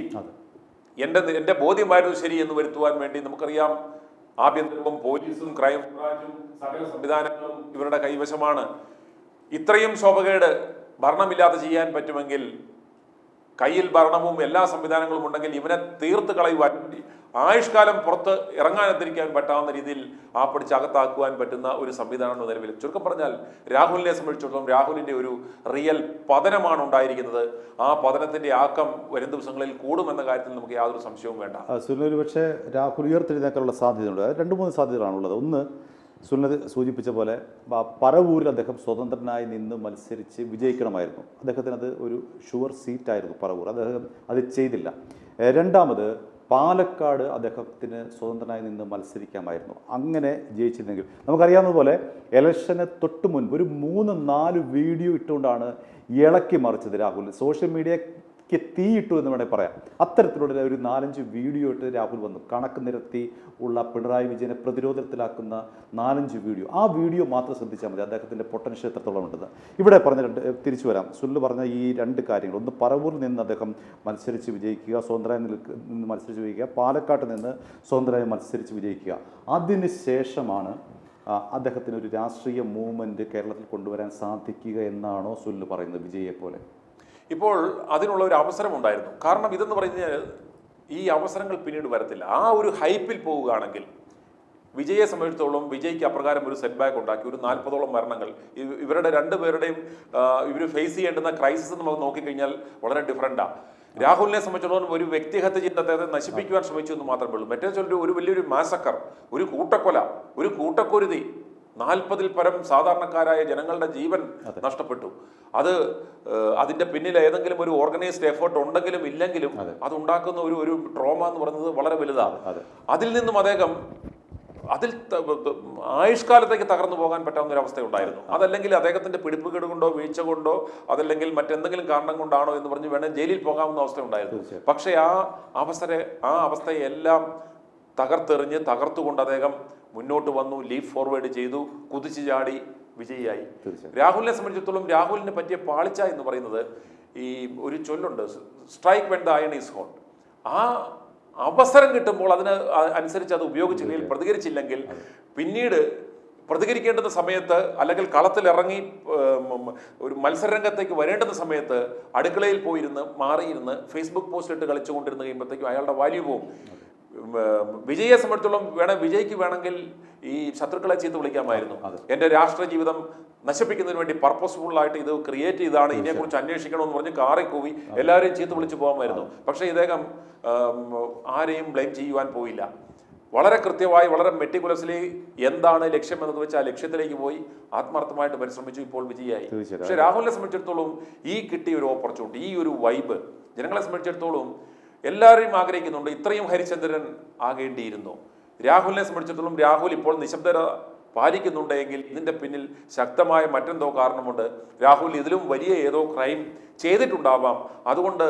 എൻ്റെ ബോധ്യമായിരുന്നു ശരി എന്ന് വരുത്തുവാൻ വേണ്ടി നമുക്കറിയാം ആഭ്യന്തരവും പോലീസും ക്രൈം ബ്രാഞ്ചും സകല സംവിധാനങ്ങളും ഇവരുടെ കൈവശമാണ്. ഇത്രയും ശോഭകേട് ഭരണമില്ലാതെ ചെയ്യാൻ പറ്റുമെങ്കിൽ, കയ്യിൽ ഭരണവും എല്ലാ സംവിധാനങ്ങളും ഉണ്ടെങ്കിൽ ഇവനെ തീർത്ത് കളയുവാൻ, ആയുഷ്കാലം പുറത്ത് ഇറങ്ങാനെത്തിരിക്കാൻ പറ്റാവുന്ന രീതിയിൽ ആ പിടിച്ച് അകത്താക്കുവാൻ പറ്റുന്ന ഒരു സംവിധാനമാണ് നിലവിൽ. ചുരുക്കം പറഞ്ഞാൽ രാഹുലിനെ സംബന്ധിച്ചിടത്തോളം രാഹുലിന്റെ ഒരു റിയൽ പതനമാണ് ഉണ്ടായിരിക്കുന്നത്. ആ പതനത്തിന്റെ ആക്കം വരും ദിവസങ്ങളിൽ കൂടുമെന്ന കാര്യത്തിൽ നമുക്ക് യാതൊരു സംശയവും വേണ്ട. സുനിൽ, പക്ഷേ രാഹുൽ ഉയർത്തെഴുന്നേക്കാനുള്ള സാധ്യതയുണ്ട്. 2-3 സാധ്യതകളാണുള്ളത്. ഒന്ന്, സുനിൽ സൂചിപ്പിച്ച പോലെ പറവൂരിൽ അദ്ദേഹം സ്വതന്ത്രനായി നിന്ന് മത്സരിച്ച് വിജയിക്കണമായിരുന്നു. അദ്ദേഹത്തിന് അത് ഒരു ഷുവർ സീറ്റായിരുന്നു പറവൂർ. അദ്ദേഹം അത് ചെയ്തില്ല. രണ്ടാമത്, പാലക്കാട് അദ്ദേഹത്തിന് സ്വതന്ത്രനായി നിന്ന് മത്സരിക്കാമായിരുന്നു. അങ്ങനെ ജയിച്ചിരുന്നെങ്കിൽ, നമുക്കറിയാവുന്നതുപോലെ ഇലക്ഷന് തൊട്ട് മുൻപ് ഒരു 3-4 വീഡിയോ ഇട്ടുകൊണ്ടാണ് ഇളക്കി മറിച്ചത് രാഹുൽ. സോഷ്യൽ മീഡിയയ്ക്ക് തീയിട്ടു എന്ന് വേണമെങ്കിൽ പറയാം. അത്തരത്തിലുള്ള ഒരു 4-5 വീഡിയോ ഇട്ട് രാഹുൽ വന്നു. കണക്ക് നിരത്തി ഉള്ള പിണറായി വിജയനെ പ്രതിരോധത്തിലാക്കുന്ന 4-5 വീഡിയോ. ആ വീഡിയോ മാത്രം ശ്രദ്ധിച്ചാൽ മതി അദ്ദേഹത്തിൻ്റെ പൊട്ടൻഷ്യൽ എത്രത്തോളം ഉണ്ടെന്ന്. ഇവിടെ പറഞ്ഞ തിരിച്ചു വരാം. സുനിൽ പറഞ്ഞ ഈ 2 കാര്യങ്ങൾ, ഒന്ന് പറവൂരിൽ നിന്ന് അദ്ദേഹം മത്സരിച്ച് വിജയിക്കുക, സ്വതന്ത്രമായി നിന്ന് മത്സരിച്ച് വിജയിക്കുക, പാലക്കാട്ട് നിന്ന് സ്വതന്ത്രമായി മത്സരിച്ച് വിജയിക്കുക. അതിന് ശേഷമാണ് അദ്ദേഹത്തിന് ഒരു രാഷ്ട്രീയ മൂവ്മെൻറ്റ് കേരളത്തിൽ കൊണ്ടുവരാൻ സാധിക്കുക എന്നാണോ സുനിൽ പറയുന്നത്, വിജയെ പോലെ? ഇപ്പോൾ അതിനുള്ള ഒരു അവസരം ഉണ്ടായിരുന്നു. കാരണം ഇതെന്ന് പറഞ്ഞാൽ ഈ അവസരങ്ങൾ പിന്നീട് വരത്തില്ല. ആ ഒരു ഹൈപ്പിൽ പോവുകയാണെങ്കിൽ വിജയെ സംബന്ധിച്ചിടത്തോളം വിജയ്ക്ക് അപ്രകാരം ഒരു സെറ്റ് ബാക്ക് ഉണ്ടാക്കി. ഒരു 40ഓളം മരണങ്ങൾ ഇവരുടെ രണ്ടുപേരുടെയും ഇവർ ഫേസ് ചെയ്യേണ്ടുന്ന ക്രൈസിസ് നമുക്ക് നോക്കിക്കഴിഞ്ഞാൽ വളരെ ഡിഫറൻറ്റാണ്. രാഹുലിനെ സംബന്ധിച്ചിടത്തോളം ഒരു വ്യക്തിഹത്യ ചെയ്ത് അദ്ദേഹത്തെ നശിപ്പിക്കുവാൻ ശ്രമിച്ചു എന്ന് മാത്രമേ ഉള്ളൂ. മറ്റേ ചൊല്ലി ഒരു വലിയൊരു മാസക്കർ, ഒരു കൂട്ടക്കൊല, ഒരു കൂട്ടക്കുരുതി, 40-ൽ പരം സാധാരണക്കാരായ ജനങ്ങളുടെ ജീവൻ നഷ്ടപ്പെട്ടു. അതിന്റെ പിന്നിൽ ഏതെങ്കിലും ഒരു ഓർഗനൈസ്ഡ് എഫേർട്ട് ഉണ്ടെങ്കിലും ഇല്ലെങ്കിലും അത് ഉണ്ടാക്കുന്ന ഒരു ട്രോമ എന്ന് പറയുന്നത് വളരെ വലുതാണ്. അതിൽ നിന്നും അദ്ദേഹം ആയുഷ്കാലത്തേക്ക് തകർന്നു പോകാൻ പറ്റാവുന്ന ഒരു അവസ്ഥയുണ്ടായിരുന്നു. അതല്ലെങ്കിൽ അദ്ദേഹത്തിന്റെ പിടിപ്പുകേട് കൊണ്ടോ വീഴ്ച കൊണ്ടോ അതല്ലെങ്കിൽ മറ്റെന്തെങ്കിലും കാരണം കൊണ്ടാണോ എന്ന് പറഞ്ഞ് വേണം ജയിലിൽ പോകാവുന്ന അവസ്ഥ ഉണ്ടായിരുന്നു. പക്ഷേ ആ അവസ്ഥയെല്ലാം തകർത്തുകൊണ്ട് അദ്ദേഹം മുന്നോട്ട് വന്നു, ലീപ്പ് ഫോർവേഡ് ചെയ്തു, കുതിച്ചു ചാടി വിജയിയായി. രാഹുലിനെ സംബന്ധിച്ചിടത്തോളം രാഹുലിനെ പറ്റിയ പാളിച്ച എന്ന് പറയുന്നത്, ഈ ഒരു ചൊല്ലുണ്ട്, strike when the iron is hot. ആ അവസരം കിട്ടുമ്പോൾ അതിന് അനുസരിച്ച് അത് ഉപയോഗിച്ചില്ലെങ്കിൽ, പ്രതികരിച്ചില്ലെങ്കിൽ, പിന്നീട് പ്രതികരിക്കേണ്ടുന്ന സമയത്ത് അല്ലെങ്കിൽ കളത്തിലിറങ്ങി ഒരു മത്സരരംഗത്തേക്ക് വരേണ്ടുന്ന സമയത്ത് അടുക്കളയിൽ പോയിരുന്ന് മാറിയിരുന്ന് ഫേസ്ബുക്ക് പോസ്റ്റ് ഇട്ട് കളിച്ചുകൊണ്ടിരുന്ന് കഴിയുമ്പോഴത്തേക്കും അയാളുടെ വാല്യൂ പോവും. വിജയെ സംബന്ധിച്ചിടത്തോളം വിജയ്ക്ക് വേണമെങ്കിൽ ഈ ശത്രുക്കളെ ചീത്ത വിളിക്കാമായിരുന്നു. എൻ്റെ രാഷ്ട്രീയ ജീവിതം നശിപ്പിക്കുന്നതിന് വേണ്ടി പർപ്പസ്ഫുൾ ആയിട്ട് ഇത് ക്രിയേറ്റ് ചെയ്താണ്, ഇതിനെക്കുറിച്ച് അന്വേഷിക്കണമെന്ന് പറഞ്ഞ് കാറി കൂവി എല്ലാവരെയും ചീത്ത വിളിച്ച് പോകാമായിരുന്നു. പക്ഷേ ഇദ്ദേഹം ആരെയും ബ്ലെയിം ചെയ്യുവാൻ പോയില്ല. വളരെ കൃത്യമായി, വളരെ മെറ്റിക്കുലസ്ലി എന്താണ് ലക്ഷ്യം എന്നത് വെച്ച് ആ ലക്ഷ്യത്തിലേക്ക് പോയി ആത്മാർത്ഥമായിട്ട് പരിശ്രമിച്ചു, ഇപ്പോൾ വിജയിയായി. പക്ഷെ രാഹുലിനെ സംബന്ധിച്ചിടത്തോളം ഈ കിട്ടിയ ഒരു ഓപ്പർച്യൂണിറ്റി, ഈ ഒരു വൈബ് ജനങ്ങളെ സംബന്ധിച്ചിടത്തോളം എല്ലാവരെയും ആഗ്രഹിക്കുന്നുണ്ട്. ഇത്രയും ഹരിചന്ദ്രൻ ആകേണ്ടിയിരുന്നു. രാഹുലിനെ സംബന്ധിച്ചിടത്തോളം രാഹുൽ ഇപ്പോൾ നിശബ്ദത പാലിക്കുന്നുണ്ടെങ്കിൽ ഇതിന്റെ പിന്നിൽ ശക്തമായ മറ്റെന്തോ കാരണമുണ്ട്. രാഹുൽ ഇതിലും വലിയ ഏതോ ക്രൈം ചെയ്തിട്ടുണ്ടാവാം. അതുകൊണ്ട്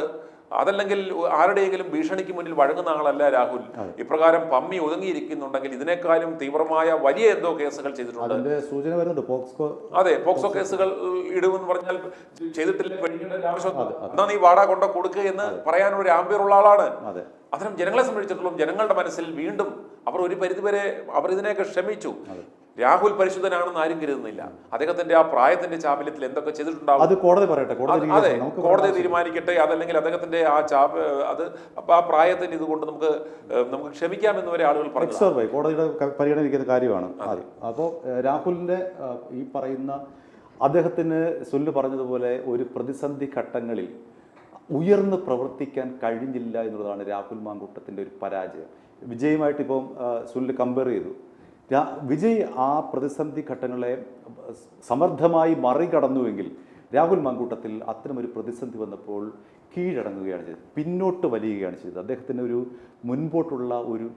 അതല്ലെങ്കിൽ ആരുടെയെങ്കിലും ഭീഷണിക്ക് മുന്നിൽ വഴങ്ങുന്ന ആളല്ല രാഹുൽ. ഇപ്രകാരം പമ്മി ഒതുങ്ങിയിരിക്കുന്നുണ്ടെങ്കിൽ ഇതിനേക്കാളും തീവ്രമായ വലിയ എന്തോ കേസുകൾ ചെയ്തിട്ടുണ്ട്. അതെ, പോക്സോ കേസുകൾ ഇടുമെന്ന് പറഞ്ഞാൽ ചെയ്തിട്ടില്ല, എന്നാ നീ വാടക കൊണ്ട കൊടുക്കുക എന്ന് പറയാനൊരു ആംബിയറുള്ള ആളാണ്. അത്തരം ജനങ്ങളെ സംബന്ധിച്ചിടത്തോളം ജനങ്ങളുടെ മനസ്സിൽ വീണ്ടും അവർ ഒരു പരിധിവരെ അവർ ഇതിനെയൊക്കെ ക്ഷമിച്ചു. രാഹുൽ പരിശുദ്ധനാണെന്ന് ആരും കരുതുന്നില്ല. അദ്ദേഹത്തിന്റെ ആ പ്രായത്തിന്റെ ചാപല്യത്തിൽ എന്തൊക്കെ ചെയ്തിട്ടുണ്ടാവും അത് കോടതി പറയട്ടെ. അതെ, കോടതി തീരുമാനിക്കട്ടെ. അതല്ലെങ്കിൽ അദ്ദേഹത്തിന്റെ ആ പ്രായത്തിന്റെ ഇതുകൊണ്ട് നമുക്ക് ക്ഷമിക്കാമെന്ന് വരെ ആളുകൾ പറഞ്ഞു. കോടതിയുടെ പരിഗണിക്കുന്ന കാര്യമാണ്. അപ്പോൾ രാഹുലിന്റെ ഈ പറയുന്ന അദ്ദേഹത്തിന് സുനിൽ പറഞ്ഞതുപോലെ ഒരു പ്രതിസന്ധി ഘട്ടങ്ങളിൽ ഉയർന്ന് പ്രവർത്തിക്കാൻ കഴിഞ്ഞില്ല എന്നുള്ളതാണ് രാഹുൽ മാങ്കൂട്ടത്തിന്റെ ഒരു പരാജയം. വിജയുമായിട്ട് ഇപ്പം സുനിൽ കമ്പയർ ചെയ്തു. വിജയ് ആ പ്രതിസന്ധി ഘട്ടങ്ങളെ സമർത്ഥമായി മറികടന്നുവെങ്കിൽ രാഹുൽ മാങ്കൂട്ടത്തിൽ അത്തരമൊരു പ്രതിസന്ധി വന്നപ്പോൾ കീഴടങ്ങുകയാണ് ചെയ്തത്, പിന്നോട്ട് വലിയുകയാണ് ചെയ്തത്. അദ്ദേഹത്തിന് ഒരു മുൻപോട്ടുള്ള ഒരു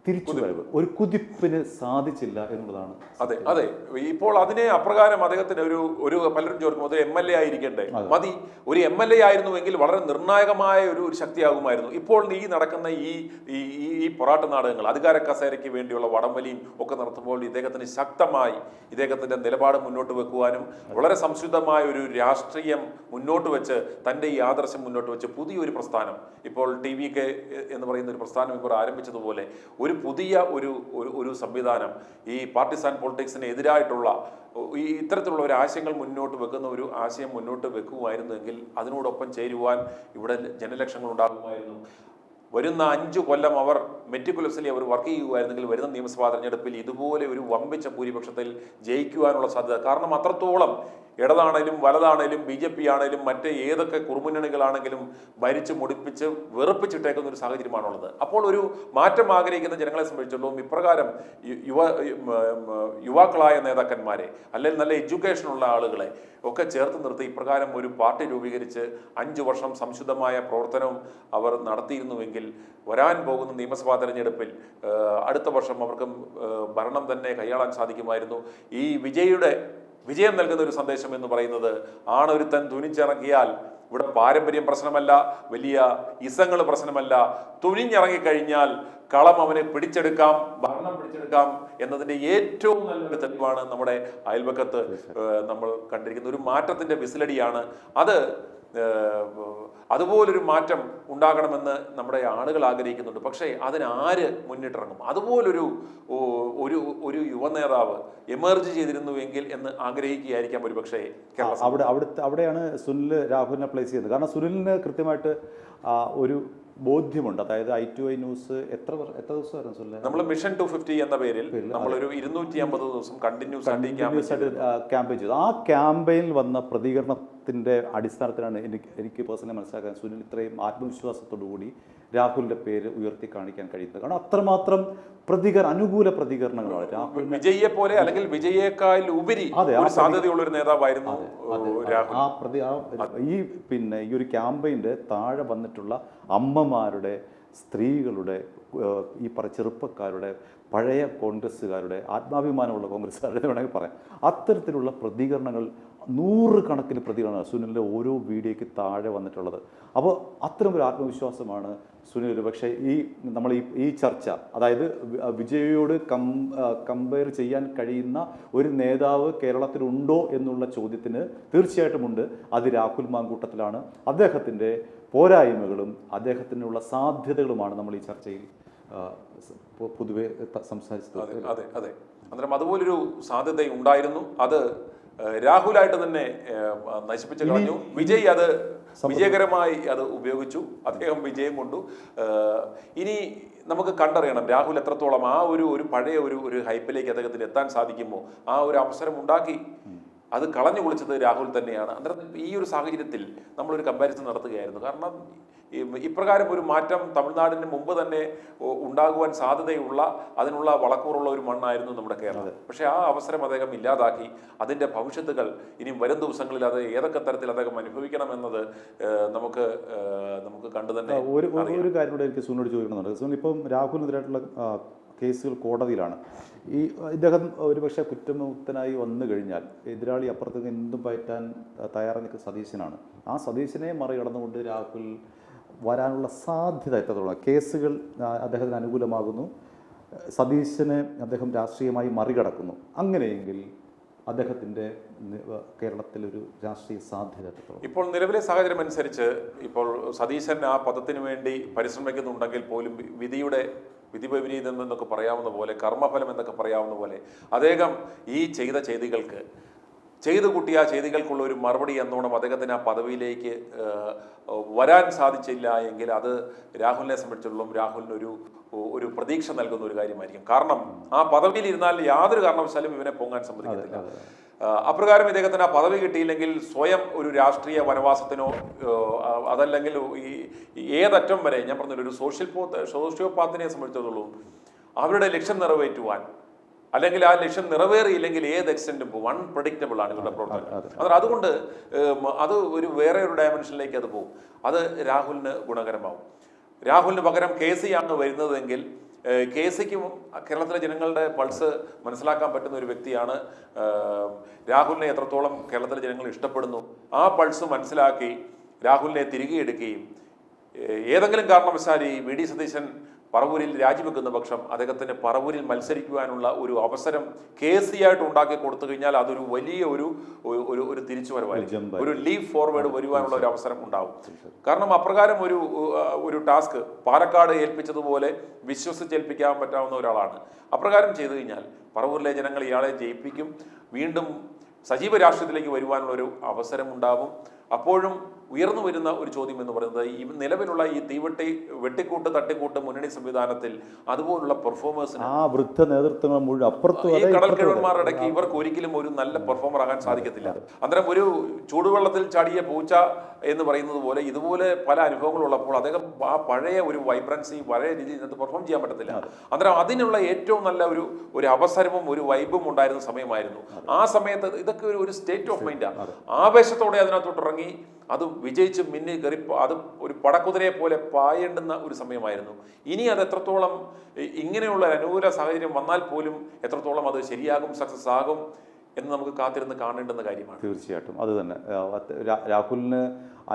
തിരിച്ചുവരവ്, ഒരു കുതിപ്പിന് സാധിച്ചില്ല എന്നുള്ളതാണ്. അതെ അതെ, ഇപ്പോൾ അതിനെ അപ്രകാരം അദ്ദേഹത്തിന് ഒരു പലരും ചോദിക്കും അത് MLA ആയിരിക്കണ്ടേ, മതി ഒരു MLA ആയിരുന്നുവെങ്കിൽ വളരെ നിർണായകമായ ഒരു ശക്തിയാകുമായിരുന്നു. ഇപ്പോൾ ഈ നടക്കുന്ന ഈ പൊറാട്ട് നാടകങ്ങൾ, അധികാര കസേരയ്ക്ക് വേണ്ടിയുള്ള വടംവലിയും ഒക്കെ നടത്തുമ്പോൾ ഇദ്ദേഹത്തിന് ശക്തമായി ഇദ്ദേഹത്തിന്റെ നിലപാട് മുന്നോട്ട് വെക്കുവാനും വളരെ സംശുദ്ധമായ ഒരു രാഷ്ട്രീയം മുന്നോട്ട് വെച്ച് തന്റെ ഈ ആദർശം മുന്നോട്ട് വെച്ച് പുതിയൊരു പ്രസ്ഥാനം, ഇപ്പോൾ TVK എന്ന് പറയുന്ന ഒരു പ്രസ്ഥാനം ഇപ്പോൾ ആരംഭിച്ചതുപോലെ ഒരു പുതിയ ഒരു സംവിധാനം ഈ പാർട്ടിസാൻ പൊളിറ്റിക്സിന് എതിരായിട്ടുള്ള ഈ ഇത്തരത്തിലുള്ള ഒരു ആശയങ്ങൾ മുന്നോട്ട് വെക്കുന്ന ഒരു ആശയം മുന്നോട്ട് വെക്കുമായിരുന്നെങ്കിൽ അതിനോടൊപ്പം ചേരുവാൻ ഇവിടെ ജനലക്ഷങ്ങൾ ഉണ്ടാകുമായിരുന്നു. വരുന്ന 5 കൊല്ലം അവർ മെറ്റിക്കുലസ്ലി അവർ വർക്ക് ചെയ്യുമായിരുന്നെങ്കിൽ വരുന്ന നിയമസഭാ തെരഞ്ഞെടുപ്പിൽ ഇതുപോലെ ഒരു വമ്പിച്ച ഭൂരിപക്ഷത്തിൽ ജയിക്കുവാനുള്ള സാധ്യത, കാരണം അത്രത്തോളം ഇടതാണേലും വലതാണേലും BJP ആണേലും മറ്റ് ഏതൊക്കെ കുറുമുന്നണികളാണെങ്കിലും ഭരിച്ച് മുടിപ്പിച്ച് വെറുപ്പിച്ചിട്ടേക്കുന്ന ഒരു സാഹചര്യമാണുള്ളത്. അപ്പോൾ ഒരു മാറ്റം ആഗ്രഹിക്കുന്ന ജനങ്ങളെ സംബന്ധിച്ചിടത്തോളം ഇപ്രകാരം യുവാക്കളായ നേതാക്കന്മാരെ അല്ലെങ്കിൽ നല്ല എഡ്യൂക്കേഷനുള്ള ആളുകളെ ഒക്കെ ചേർത്ത് നിർത്തി ഇപ്രകാരം ഒരു പാർട്ടി രൂപീകരിച്ച് 5 വർഷം സംശുദ്ധമായ പ്രവർത്തനവും അവർ നടത്തിയിരുന്നുവെങ്കിൽ വരാൻ പോകുന്ന നിയമസഭാ തെരഞ്ഞെടുപ്പിൽ അടുത്ത വർഷം അവർക്ക് ഭരണം തന്നെ കൈയാളാൻ സാധിക്കുമായിരുന്നു. ഈ വിജയം നൽകുന്ന ഒരു സന്ദേശം എന്ന് പറയുന്നത് ആണൊരുത്തൻ തുനിച്ചിറങ്ങിയാൽ ഇവിടെ പാരമ്പര്യം പ്രശ്നമല്ല, വലിയ ഇസങ്ങൾ പ്രശ്നമല്ല, തുനിഞ്ഞിറങ്ങിക്കഴിഞ്ഞാൽ കളം അവനെ പിടിച്ചെടുക്കാം, ഭരണം പിടിച്ചെടുക്കാം എന്നതിന്റെ ഏറ്റവും നല്ലൊരു തെളിവാണ് നമ്മുടെ അയൽവക്കത്ത് നമ്മൾ കണ്ടിരിക്കുന്ന ഒരു മാറ്റത്തിന്റെ വിസിലടിയാണ് അത്. അതുപോലൊരു മാറ്റം ഉണ്ടാകണമെന്ന് നമ്മുടെ ആളുകൾ ആഗ്രഹിക്കുന്നുണ്ട്. പക്ഷേ അതിനാര് മുന്നിട്ടിറങ്ങും? അതുപോലൊരു ഒരു യുവനേതാവ് എമർജ് ചെയ്തിരുന്നുവെങ്കിൽ എന്ന് ആഗ്രഹിക്കുകയായിരിക്കാം ഒരുപക്ഷേ. അവിടെയാണ് സുനിൽ രാഹുലിനെ പ്ലേസ് ചെയ്യുന്നത്. കാരണം സുനിലിന് കൃത്യമായിട്ട് ഒരു ബോധ്യമുണ്ട്. അതായത് I2I ന്യൂസ് എത്ര ദിവസമായിരുന്നു സുനിൽ? നമ്മൾ മിഷൻ 250 എന്ന പേരിൽ നമ്മളൊരു 250 ദിവസം കണ്ടിന്യൂസ് ആയിട്ട് ക്യാമ്പയിൻ ചെയ്തു. ആ ക്യാമ്പയിനിൽ വന്ന പ്രതികരണത്തിന്റെ അടിസ്ഥാനത്തിലാണ് എനിക്ക് പേഴ്സണലി മനസ്സിലാക്കാൻ സുനിൽ ഇത്രയും ആത്മവിശ്വാസത്തോടു കൂടി രാഹുലിന്റെ പേര് ഉയർത്തി കാണിക്കാൻ കഴിയുന്നത്. കാരണം അത്രമാത്രം അനുകൂല പ്രതികരണങ്ങളാണ് രാഹുൽ. വിജയിയെ പോലെ അല്ലെങ്കിൽ വിജയേക്കാൾ ഉപരി സാധ്യതയുള്ള ഒരു നേതാവായിരുന്നു ഈ ഒരു ക്യാമ്പയിന്റെ താഴെ വന്നിട്ടുള്ള അമ്മമാരുടെ, സ്ത്രീകളുടെ, ഈ ചെറുപ്പക്കാരുടെ, പഴയ കോൺഗ്രസ്സുകാരുടെ, ആത്മാഭിമാനമുള്ള കോൺഗ്രസ്സുകാരുടെ വേണമെങ്കിൽ പറയാം, അത്തരത്തിലുള്ള പ്രതികരണങ്ങൾ 100 കണക്കിന് പ്രതികരണമാണ് സുനിലിൻ്റെ ഓരോ വീഡിയോയ്ക്ക് താഴെ വന്നിട്ടുള്ളത്. അപ്പോൾ അത്തരമൊരു ആത്മവിശ്വാസമാണ് സുനിൽ. പക്ഷേ നമ്മൾ ഈ ചർച്ച, അതായത് വിജയോട് കമ്പയർ ചെയ്യാൻ കഴിയുന്ന ഒരു നേതാവ് കേരളത്തിലുണ്ടോ എന്നുള്ള ചോദ്യത്തിന് തീർച്ചയായിട്ടും ഉണ്ട്. അത് രാഹുൽ മാങ്കൂട്ടത്തിലാണ്. അദ്ദേഹത്തിൻ്റെ പോരായ്മകളും അദ്ദേഹത്തിനുള്ള സാധ്യതകളുമാണ് നമ്മൾ ഈ ചർച്ചയിൽ പൊതുവെ സംസാരിച്ചത്. അതെ അതെ, അന്നേരം അതുപോലൊരു സാധ്യത ഉണ്ടായിരുന്നു. അത് രാഹുലായിട്ട് തന്നെ നശിപ്പിച്ചു കളഞ്ഞു. വിജയ് അത് വിജയകരമായി അത് ഉപയോഗിച്ചു. അദ്ദേഹം വിജയം കൊണ്ടു. ഇനി നമുക്ക് കണ്ടറിയണം രാഹുൽ എത്രത്തോളം ആ ഒരു പഴയ ഒരു ഹൈപ്പിലേക്ക് അദ്ദേഹത്തിന് എത്താൻ സാധിക്കുമോ. ആ ഒരു അവസരം ഉണ്ടാക്കി അത് കളഞ്ഞു കുളിച്ചത് രാഹുൽ തന്നെയാണ്. അന്നേരം ഈ ഒരു സാഹചര്യത്തിൽ നമ്മളൊരു കമ്പാരിസൺ നടത്തുകയായിരുന്നു. കാരണം ഇപ്രകാരം ഒരു മാറ്റം തമിഴ്നാടിന് മുമ്പ് തന്നെ ഉണ്ടാകുവാൻ സാധ്യതയുള്ള അതിനുള്ള വളക്കൂറുള്ള ഒരു മണ്ണായിരുന്നു നമ്മുടെ കേരളം. പക്ഷെ ആ അവസരം അദ്ദേഹം ഇല്ലാതാക്കി. അതിൻ്റെ ഭവിഷ്യത്തുകൾ ഇനി വരും ദിവസങ്ങളിൽ അത് ഏതൊക്കെ തരത്തിൽ അദ്ദേഹം അനുഭവിക്കണമെന്നത് നമുക്ക് കണ്ടു തന്നെ. ഒരു കാര്യം കൂടെ എനിക്ക് സുനിനോട് ചോദിക്കണമെന്നുണ്ട്. സുനിൽ, ഇപ്പം രാഹുലിനെതിരായിട്ടുള്ള കേസുകൾ കോടതിയിലാണ്. ഇദ്ദേഹം ഒരുപക്ഷെ കുറ്റമുക്തനായി വന്നു കഴിഞ്ഞാൽ എതിരാളി അപ്പുറത്ത് എന്തും പറ്റാൻ തയ്യാറായി നിൽക്കുന്ന സതീശനാണ്. ആ സതീശനെ മറികടന്നുകൊണ്ട് രാഹുൽ വരാനുള്ള സാധ്യത എത്രത്തോളം? കേസുകൾ അദ്ദേഹത്തിന് അനുകൂലമാകുന്നു, സതീശനെ അദ്ദേഹം രാഷ്ട്രീയമായി മറികടക്കുന്നു. അങ്ങനെയെങ്കിൽ അദ്ദേഹത്തിൻ്റെ കേരളത്തിലൊരു രാഷ്ട്രീയ സാധ്യത എത്രത്തോളം? ഇപ്പോൾ നിലവിലെ സാഹചര്യം അനുസരിച്ച് ഇപ്പോൾ സതീശൻ ആ പദത്തിന് വേണ്ടി പരിശ്രമിക്കുന്നുണ്ടെങ്കിൽ പോലും വിധി വിപരീതം എന്നൊക്കെ പറയാവുന്ന പോലെ, കർമ്മഫലം എന്നൊക്കെ പറയാവുന്ന പോലെ അദ്ദേഹം ഈ ചെയ്തു കൂട്ടിയ ചെയ്തികൾക്കുള്ള ഒരു മറുപടി എന്നോണം അദ്ദേഹത്തിന് ആ പദവിയിലേക്ക് വരാൻ സാധിച്ചില്ല എങ്കിൽ അത് രാഹുലിനെ സംബന്ധിച്ചിടത്തോളം രാഹുലിന് ഒരു പ്രതീക്ഷ നൽകുന്ന ഒരു കാര്യമായിരിക്കും. കാരണം ആ പദവിയിൽ ഇരുന്നാൽ യാതൊരു കാരണവശാലും ഇവനെ പൊങ്ങാൻ സമ്മതിക്കത്തില്ല. അപ്രകാരം ഇദ്ദേഹത്തിന് ആ പദവി കിട്ടിയില്ലെങ്കിൽ സ്വയം ഒരു രാഷ്ട്രീയ വനവാസത്തിനോ അതല്ലെങ്കിൽ ഏതറ്റം വരെ ഞാൻ പറഞ്ഞൊരു സോഷ്യോപാത്തിനെ സംബന്ധിച്ചിടത്തോളം അവരുടെ ലക്ഷ്യം നിറവേറ്റുവാൻ, അല്ലെങ്കിൽ ആ ലക്ഷ്യം നിറവേറിയില്ലെങ്കിൽ ഏത് എക്സ്റ്റെൻറ്റും പോകും. അൺപ്രഡിക്റ്റബിൾ ആണ് ഇവരുടെ പ്രവർത്തനം. അതുകൊണ്ട് അത് വേറെ ഒരു ഡയമെൻഷനിലേക്ക് അത് പോകും. അത് രാഹുലിന് ഗുണകരമാവും. രാഹുലിന് പകരം KC ആണ് വരുന്നതെങ്കിൽ KCക്കും കേരളത്തിലെ ജനങ്ങളുടെ പൾസ് മനസ്സിലാക്കാൻ പറ്റുന്ന ഒരു വ്യക്തിയാണ്. രാഹുലിനെ എത്രത്തോളം കേരളത്തിലെ ജനങ്ങൾ ഇഷ്ടപ്പെടുന്നു ആ പൾസ് മനസ്സിലാക്കി രാഹുലിനെ തിരികെ എടുക്കുകയും ഏതെങ്കിലും കാരണവശാൽ ഈ VD സതീശൻ പറവൂരിൽ രാജിവെക്കുന്ന പക്ഷം അദ്ദേഹത്തിന് പറവൂരിൽ മത്സരിക്കുവാനുള്ള ഒരു അവസരം KC ആയിട്ട് ഉണ്ടാക്കി കൊടുത്തു കഴിഞ്ഞാൽ അതൊരു വലിയ ഒരു തിരിച്ചുവരവായിരിക്കും, ഒരു ലീവ് ഫോർവേഡ് വരുവാനുള്ള ഒരു അവസരം ഉണ്ടാവും. കാരണം അപ്രകാരം ഒരു ടാസ്ക് പാലക്കാട് ഏൽപ്പിച്ചതുപോലെ വിശ്വസിച്ചേൽപ്പിക്കാൻ പറ്റാവുന്ന ഒരാളാണ്. അപ്രകാരം ചെയ്തു കഴിഞ്ഞാൽ പറവൂരിലെ ജനങ്ങൾ ഇയാളെ ജയിപ്പിക്കും, വീണ്ടും സജീവ രാഷ്ട്രീയത്തിലേക്ക് വരുവാനുള്ള ഒരു അവസരം ഉണ്ടാവും. അപ്പോഴും ഉയർന്നു വരുന്ന ഒരു ചോദ്യം എന്ന് പറയുന്നത് ഈ നിലവിലുള്ള ഈ വെട്ടിക്കൂട്ട് തട്ടിക്കൂട്ട് മുന്നണി സംവിധാനത്തിൽ അതുപോലുള്ള പെർഫോമേഴ്സിന് വൃദ്ധ നേതൃത്വങ്ങൾ മുഴുവൻ അപ്പുറത്ത് ഈ കടൽക്കിഴവന്മാരുടെ ഇടയ്ക്ക് ഇവർക്ക് ഒരിക്കലും ഒരു നല്ല പെർഫോമർ ആകാൻ സാധിക്കത്തില്ല. അന്നേരം ഒരു ചൂടുവെള്ളത്തിൽ ചാടിയ പൂച്ച എന്ന് പറയുന്നത് പോലെ ഇതുപോലെ പല അനുഭവങ്ങളുള്ളപ്പോൾ അദ്ദേഹം ആ പഴയ ഒരു വൈബ്രൻസി പഴയ രീതിയിൽ ഇതിനകത്ത് പെർഫോം ചെയ്യാൻ പറ്റത്തില്ല. അന്നേരം അതിനുള്ള ഏറ്റവും നല്ല ഒരു അവസരവും ഒരു വൈബും ഉണ്ടായിരുന്ന സമയമായിരുന്നു. ആ സമയത്ത് ഇതൊക്കെ ഒരു സ്റ്റേറ്റ് ഓഫ് മൈൻഡാണ്. ആവേശത്തോടെ അതിനകത്തോട്ട് ഇറങ്ങി അത് വിജയിച്ച് മിന്നി കയറി അത് ഒരു പടക്കുതിരയെ പോലെ പായേണ്ടുന്ന ഒരു സമയമായിരുന്നു. ഇനി അത് എത്രത്തോളം ഇങ്ങനെയുള്ള അനുകൂല സാഹചര്യം വന്നാൽ പോലും എത്രത്തോളം അത് ശരിയാകും, സക്സസ് ആകും എന്ന് നമുക്ക് കാത്തിരുന്ന് കാണേണ്ടുന്ന കാര്യമാണ്. തീർച്ചയായിട്ടും അത് തന്നെ. രാഹുലിന്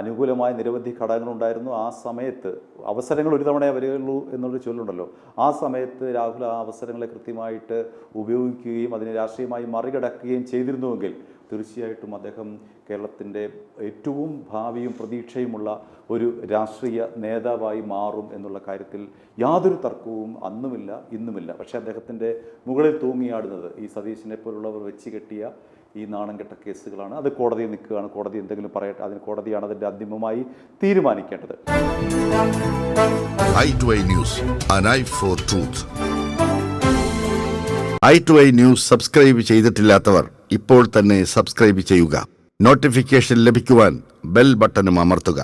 അനുകൂലമായ നിരവധി ഘടകങ്ങളുണ്ടായിരുന്നു. ആ സമയത്ത് അവസരങ്ങൾ ഒരു തവണയേ വരികയുള്ളൂ എന്നുള്ളൊരു ചൊല്ലുണ്ടല്ലോ. ആ സമയത്ത് രാഹുൽ ആ അവസരങ്ങളെ കൃത്യമായിട്ട് ഉപയോഗിക്കുകയും അതിനെ രാഷ്ട്രീയമായി മറികടക്കുകയും ചെയ്തിരുന്നുവെങ്കിൽ തീർച്ചയായിട്ടും അദ്ദേഹം കേരളത്തിൻ്റെ ഏറ്റവും ഭാവിയും പ്രതീക്ഷയുമുള്ള ഒരു രാഷ്ട്രീയ നേതാവായി മാറും എന്നുള്ള കാര്യത്തിൽ യാതൊരു തർക്കവും അന്നുമില്ല ഇന്നുമില്ല. പക്ഷേ അദ്ദേഹത്തിൻ്റെ മുകളിൽ തൂങ്ങിയാടുന്നത് ഈ സതീശനെ പോലുള്ളവർ വെച്ച് കെട്ടിയ ഈ നാണം കെട്ട കേസുകളാണ്. അത് കോടതിയിൽ നിൽക്കുകയാണ്. കോടതി എന്തെങ്കിലും പറയട്ടെ, അതിന് കോടതിയാണ് അതിൻ്റെ അന്തിമമായി തീരുമാനിക്കേണ്ടത്. i2i News, an eye for truth. i2i News subscribe ചെയ്തിട്ടില്ലാത്തവർ ഇപ്പോൾ തന്നെ സബ്സ്ക്രൈബ് ചെയ്യുക. നോട്ടിഫിക്കേഷൻ ലഭിക്കുവാൻ ബെൽ ബട്ടണും അമർത്തുക.